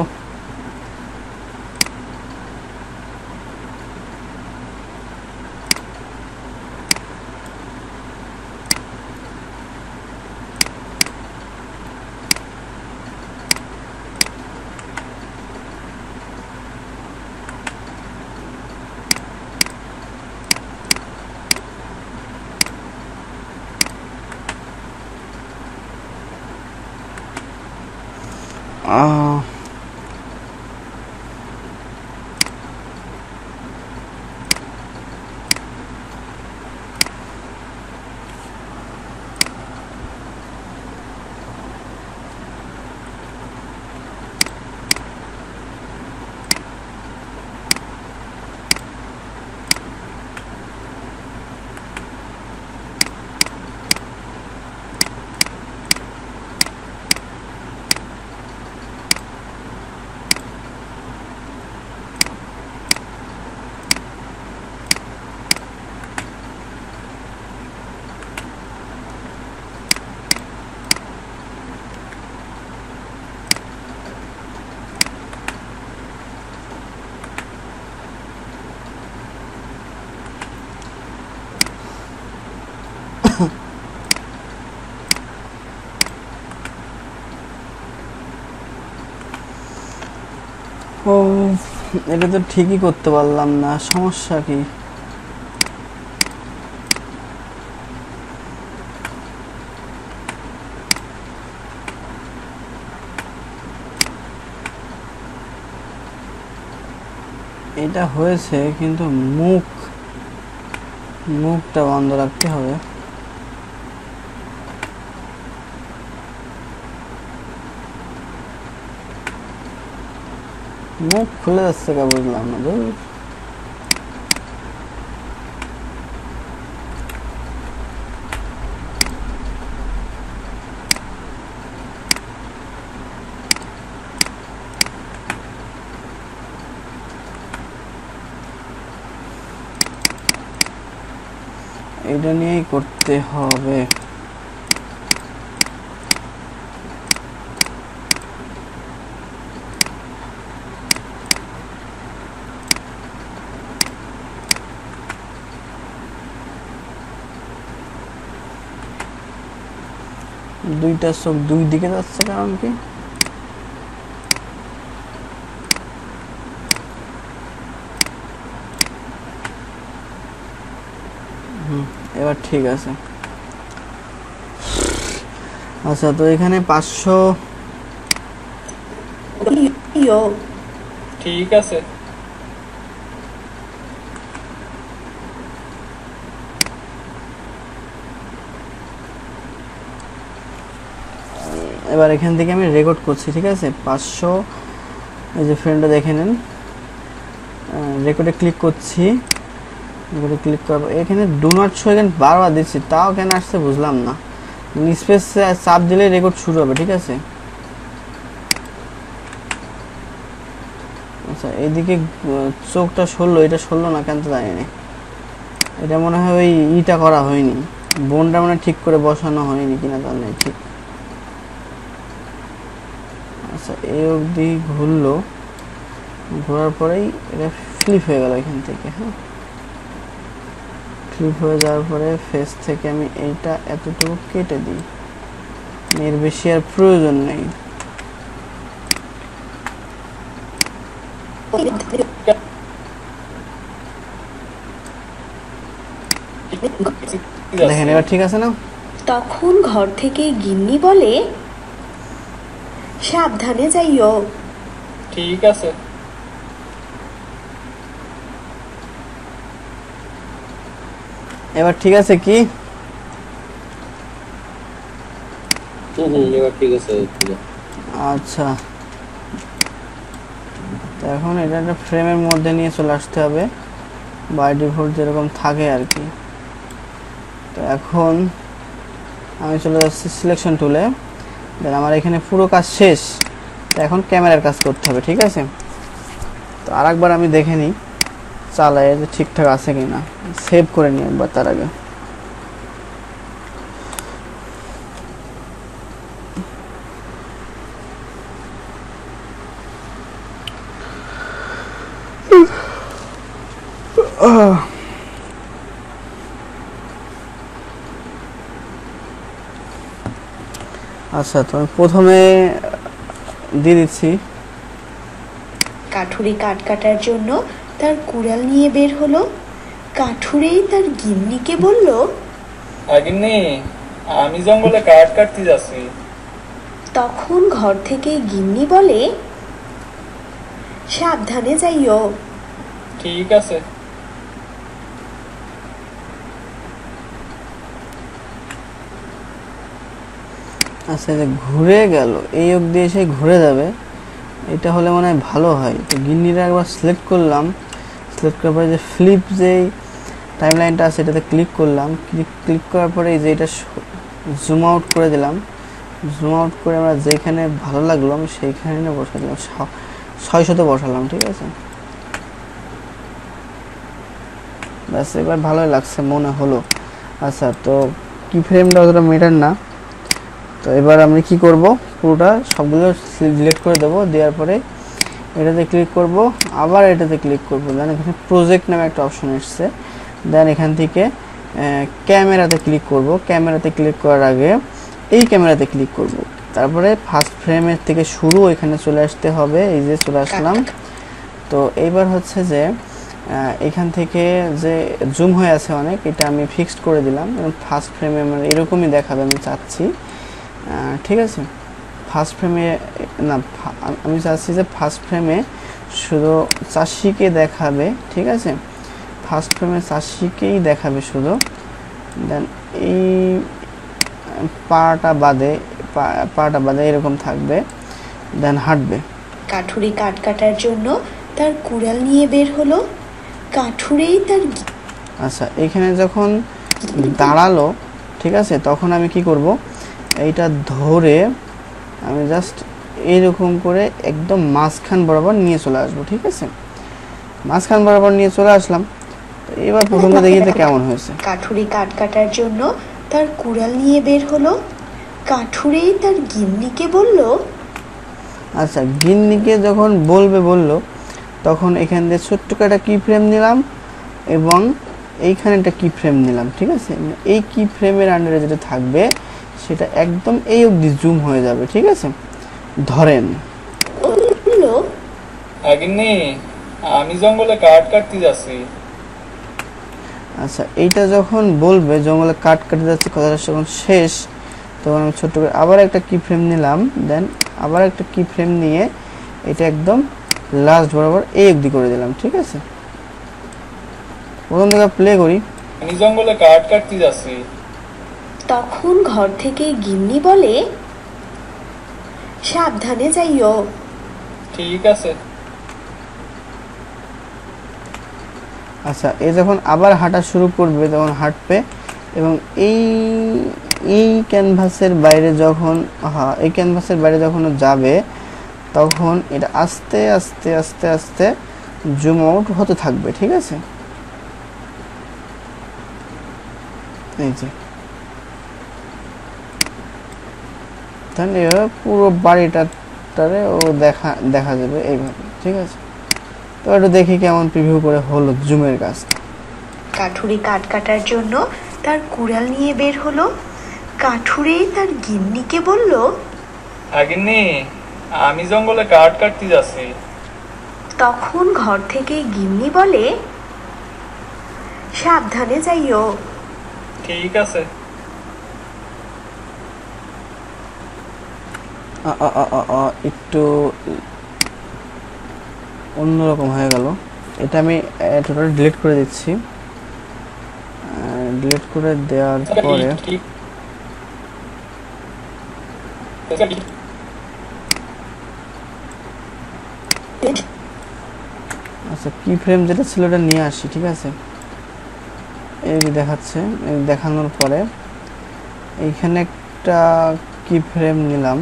Speaker 1: ও, এটা তো ঠিকই করতে পারলাম না, সমস্যা কি? এটা হয়েছে, কিন্তু মুখটা বন্ধ রাখতে হবে। মুখ খুলে যাচ্ছে, কে বুঝলাম না। ধুর। এটা নিয়েই করতে হবে। দুইটা চোখ দুই দিকে যাচ্ছে, কারণ কি? এবার ঠিক আছে। আচ্ছা, তো এখানে 500।
Speaker 4: ঠিক আছে।
Speaker 1: এবার এখান থেকে আমি রেকর্ড করছি, ঠিক আছে। 500, এই যে ফ্রেন্ডটা দেখে নেন, রেকর্ডে ক্লিক করছি। রেকর্ডে ক্লিক করবো, এখানে ডু নট শো এখানে বারবার দিচ্ছি, তাও কেন আসছে বুঝলাম না। স্পেস চাপ দিলে রেকর্ড শুরু হবে, ঠিক আছে। আচ্ছা, এইদিকে চোখটা সরলো, এটা সরলো না কেন তো জানি না। এটা মনে হয় ওই ইটা করা হয়নি, বোনটা মানে ঠিক করে বসানো হয়নি কিনা তার নেই ঠিক। আচ্ছা, এই অবধি ঘুরলো, ঘোরার পরেই এটা ফ্লিপ হয়ে গেল এখান থেকে। হ্যাঁ, ফ্লিপ হয়ে যাওয়ার পরে ফেস থেকে আমি এইটা এতটুকু কেটে দিই, এর বেশি আর প্রয়োজন নেই। দেখেন এবার ঠিক আছে না?
Speaker 3: তখন ঘর থেকে গিন্নি বলে, সাবধানে যাইও।
Speaker 4: ঠিক আছে।
Speaker 1: এবার ঠিক আছে কি?
Speaker 2: এবার ঠিক আছে।
Speaker 1: আচ্ছা, তো এখন এটা একটা ফ্রেমের মধ্যে নিয়ে চলে আসতে হবে, বাই ডিফল্ট যেরকম থাকে আর কি। তো এখন আমি চলে যাচ্ছি সিলেকশন টুলে। দেন আমার এখানে পুরো কাজ শেষ, তো এখন ক্যামেরার কাজ করতে হবে, ঠিক আছে। তো আরেকবার আমি দেখে নিই চালায় যে ঠিকঠাক আছে কিনা, সেভ করে নিই একবার তার আগে। আচ্ছা, তো আমি প্রথমে দিয়ে দিচ্ছি।
Speaker 3: কাঠুরে কাঠ কাটার জন্য তার কুড়াল নিয়ে বের হলো। কাঠুরেই তার গিন্নিকে বলল,
Speaker 4: গিন্নি, আমি জঙ্গলে কাঠ কাটতে যাচ্ছি।
Speaker 3: তখন ঘর থেকে গিন্নি বলে, সাবধানে যাইও।
Speaker 4: ঠিক আছে।
Speaker 1: আচ্ছা, যে ঘুরে গেল, এই অবধি এসে ঘুরে যাবে, এটা হলে মনে হয় ভালো হয়। তো গিন্নিটা একবার সিলেক্ট করলাম, সিলেক্ট করার পরে যে ফ্লিপ যেই টাইম লাইনটা আছে এটাতে ক্লিক করলাম। ক্লিক করার পরে এই যে এটা জুম আউট করে দিলাম। জুম আউট করে আমরা যেখানে ভালো লাগলো আমি সেইখানে বসা দিলাম, 600-তে বসালাম, ঠিক আছে। ব্যাস, এবার ভালোই লাগছে মনে হলো। আচ্ছা, তো কি ফ্রেমটা অতটা মেটার না। তো এবার আমি কি করব, পুরোটা সবগুলো সিলেক্ট করে দেবো। দেওয়ার পরে এটাতে ক্লিক করব, আবার এটাতে ক্লিক করব। দেন এখানে প্রজেক্ট নামে একটা অপশন এসছে। দেন এখান থেকে ক্যামেরাতে ক্লিক করব। ক্যামেরাতে ক্লিক করার আগে এই ক্যামেরাতে ক্লিক করব। তারপরে ফার্স্ট ফ্রেমের থেকে শুরু এখানে চলে আসতে হবে। এই যে চলে আসলাম। তো এইবার হচ্ছে যে এখান থেকে যে জুম হয়ে আছে অনেক, এটা আমি ফিক্সড করে দিলাম এবং ফার্স্ট ফ্রেমে আমার এরকমই দেখাবে আমি চাচ্ছি, ঠিক আছে। ফার্স্ট ফ্রেমে না, আমি চাচ্ছি যে ফার্স্ট ফ্রেমে শুধু চাষিকে দেখাবে, ঠিক আছে। ফার্স্ট ফ্রেমে চাষিকেই দেখাবে শুধু। দেন এই পাটা বাদে এরকম থাকবে, দেন হাঁটবে।
Speaker 3: কাঠুরে কাঠ কাটার জন্য তার কুড়াল নিয়ে বের হলো। কাঠুরেই তার
Speaker 1: আচ্ছা, এখানে যখন দাঁড়ালো, ঠিক আছে, তখন আমি কি করব, এইটা ধরে আমি জাস্ট এইরকম করে একদম মাঝখান বরাবর নিয়ে চলে আসবো, ঠিক আছে। মাঝখান বরাবর নিয়ে চলে আসলাম। তো এবার প্রথমে দেখি যে কেমন হয়েছে।
Speaker 3: কাঠুরে কাঠ কাটার জন্য তার কুড়াল নিয়ে বের হলো। কাঠুরেই তার গিন্নিকে বলল,
Speaker 1: আচ্ছা, গিন্নিকে যখন বললো তখন এখান দিয়ে ছোট্ট একটা কি ফ্রেম নিলাম এবং এইখানে একটা কি ফ্রেম নিলাম, ঠিক আছে। এই কি ফ্রেমের আন্ডারে যেটা থাকবে সেটা একদম এই অবধি জুম হয়ে যাবে, ঠিক আছে। ধরেন
Speaker 3: বলল,
Speaker 4: গিন্নি, আমি জঙ্গলে কাঠ কাটতে যাচ্ছি।
Speaker 1: আচ্ছা, এইটা যখন বলবে জঙ্গলে কাট কাটতে যাচ্ছে, কথাটা যখন শেষ, তখন আমি ছোট্ট করে আবার একটা কি ফ্রেম নিলাম। দেন আবার একটা কি ফ্রেম নিয়ে এটা একদম লাস্ট বরাবর এই অবধি করে দিলাম, ঠিক আছে। প্রথম থেকে প্লে করি।
Speaker 4: আমি জঙ্গলে কাঠ কাটতে যাচ্ছি।
Speaker 3: তখন ঘর থেকে গিন্নি বলে, সাবধানে যাইও।
Speaker 4: ঠিক আছে।
Speaker 1: আচ্ছা, এ যখন আবার হাঁটা শুরু করবে তখন হাঁটবে এবং এই ক্যানভাসের বাইরে যখন এই ক্যানভাসের বাইরে যখন যাবে তখন এটা আস্তে আস্তে আস্তে আস্তে জুম আউট হতে থাকবে, ঠিক আছে। এই যে তাহলে পুরো বাড়িটারে ও দেখা যাবে এইভাবে, ঠিক আছে। তো একটু দেখি কেমন প্রিভিউ করে হলো জুমের কাজ।
Speaker 3: কাঠুরে কাঠ কাটার জন্য তার কুড়াল নিয়ে বের হলো। কাঠুরেই তার গিন্নিকে বলল,
Speaker 4: গিন্নি, আমি জঙ্গলে কাঠ কাটতে যাচ্ছি।
Speaker 3: তখন ঘর থেকে গিন্নি বলে, সাবধানে যাইও।
Speaker 4: ঠিক আছে।
Speaker 1: একটু অন্যরকম হয়ে গেল। এটা আমি টোটাল ডিলিট করে দিচ্ছি। ডিলিট করে দেওয়ার পরে আচ্ছা, কি ফ্রেম যেটা ছিল ওটা নিয়ে আসি, ঠিক আছে। এই দেখাচ্ছে, দেখানোর পরে এইখানে একটা কি ফ্রেম নিলাম,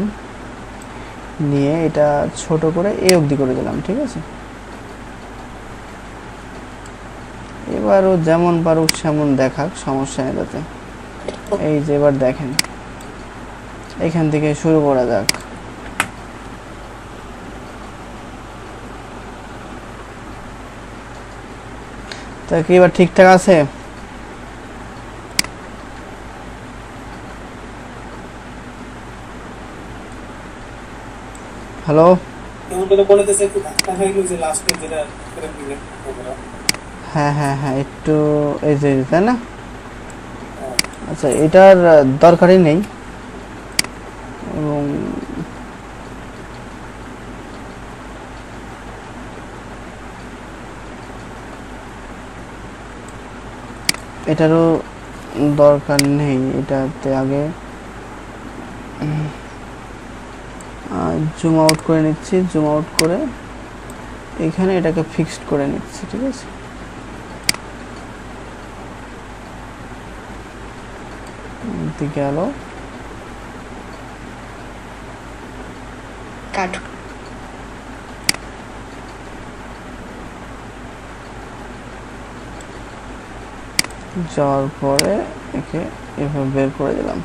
Speaker 1: নিয়ে এটা ছোট করে এই অবধি করে দিলাম, ঠিক আছে। এবার ও যেমন পারুক সেমন দেখাক, সমস্যা নেই তাতে। এই যে এবার দেখেন, এখান থেকে শুরু করা যাক। তা কি এবার ঠিকঠাক আছে? হ্যালো, হ্যাঁ হ্যাঁ হ্যাঁ, একটু এই যে তাই না? আচ্ছা, এটার দরকারই নেই। এবং এটারও দরকার নেই। এটাতে আগে জুম আউট করে নিচ্ছি, জুম আউট করে এখানে এটাকে ফিক্সড করে নিচ্ছি, ঠিক আছে। গেল যাওয়ার পরে একে এভাবে বের করে দিলাম।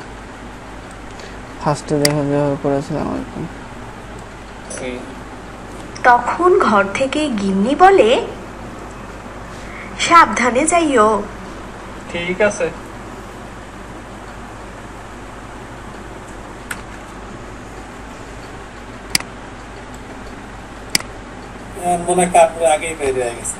Speaker 1: ফার্স্টে যেভাবে করেছিলাম আর কি।
Speaker 3: তখন ঘর থেকে গিন্নি বলে, সাবধানে যাইও।
Speaker 4: ঠিক আছে।
Speaker 5: মনে কাপড় আগেই বের হয়ে গেছে।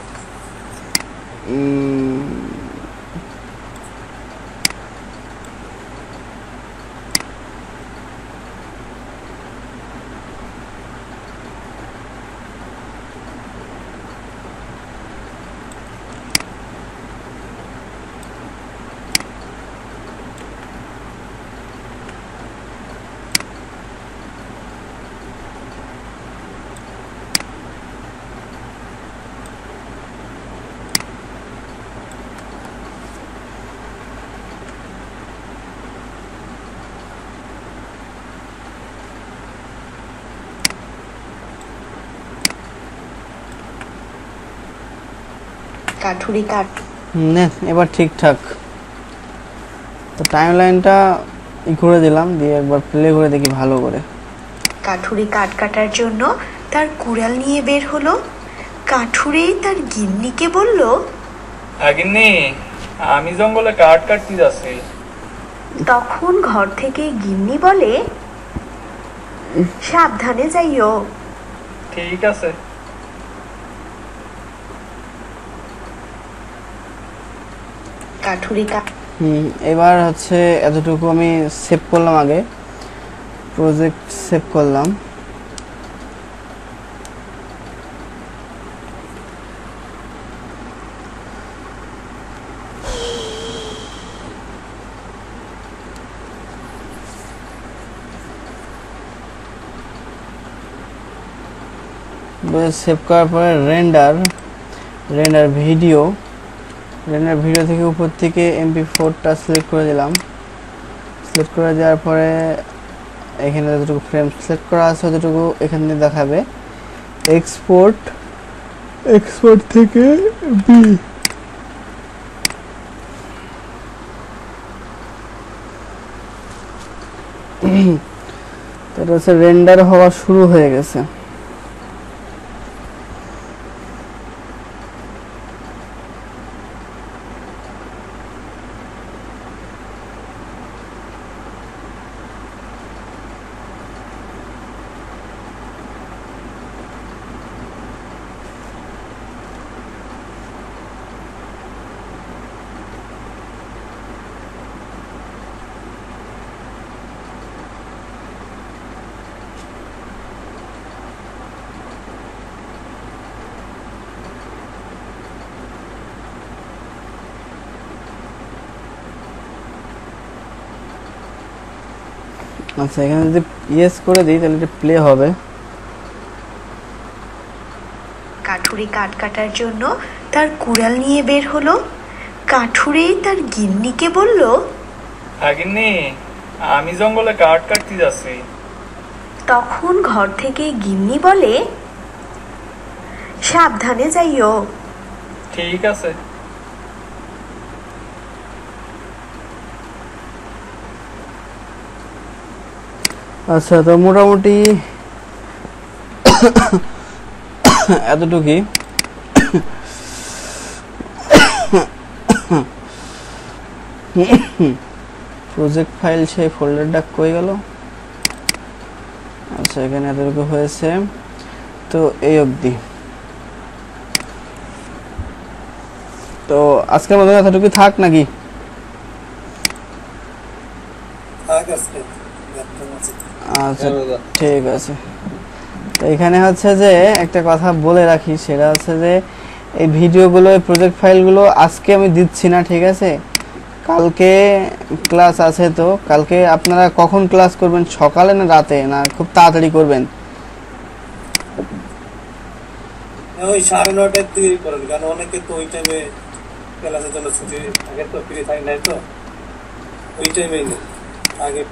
Speaker 3: কাঠুরি কাঠ
Speaker 1: এবার ঠিকঠাক। তো টাইম লাইনটা করে দিলাম, দিয়ে একবার প্লে করে দেখি ভালো করে।
Speaker 3: কাঠুরি কাঠ কাটার জন্য তার কুড়াল নিয়ে বের হলো। কাঠুরি তার গিন্নিকে বলল,
Speaker 4: গিন্নি, আমি জঙ্গলে কাঠ কাটতে যাচ্ছি।
Speaker 3: তখন ঘর থেকে গিন্নি বলে, সাবধানে যাইও।
Speaker 4: ঠিক আছে।
Speaker 3: কাঠুরি কাঠ
Speaker 1: এবার হচ্ছে এতটুকু আমি সেভ করলাম, আগে প্রজেক্ট সেভ করলাম। সেভ করার পরে রেন্ডার ভিডিও থেকে উপর থেকে MP4টা সিলেক্ট করে দিলাম। সিলেক্ট করে দেওয়ার পরে এখানে যতটুকু ফ্রেম সিলেক্ট করা আছে ততটুকু এখানে দেখাবে। এক্সপোর্ট থেকে বি, এটা হচ্ছে রেন্ডার হওয়া শুরু হয়ে গেছে। আচ্ছা, এখানে যদি ইয়েস করে দিই তাহলে এটা প্লে হবে।
Speaker 3: কাঠুরি কাঠ কাটার জন্য তার কুড়াল নিয়ে বের হলো। কাঠুরি তার গিন্নিকে বলল,
Speaker 4: গিন্নি, আমি জঙ্গলে কাঠ কাটতে যাচ্ছি।
Speaker 3: তখন ঘর থেকে গিন্নি বলে, সাবধানে যাইও।
Speaker 4: ঠিক আছে।
Speaker 1: আচ্ছা, তো মোটামুটি এতটুকুই। প্রজেক্ট ফাইল সেই ফোল্ডারটা কই গেল? আচ্ছা, এখানে এতটুকু হয়েছে, তো এই অবধি। তো আজকের মতো এতটুকু থাক নাকি? আচ্ছা, ঠিক আছে। তো এখানে হচ্ছে যে একটা কথা বলে রাখি, সেটা হচ্ছে যে এই ভিডিওগুলো, এই প্রজেক্ট ফাইলগুলো আজকে আমি দিচ্ছি না, ঠিক আছে? কালকে ক্লাস আছে, তো কালকে আপনারা কখন ক্লাস করবেন? সকালে না রাতে, না খুব তাড়াতাড়ি করবেন?
Speaker 5: ওই 9:30টার দিকে করেন, কারণ অনেকে তো ওই টাইমে ক্লাসের জন্য ছুটি থাকে, তো ফ্রি থাকে নাই, তো ওই টাইমেই আগে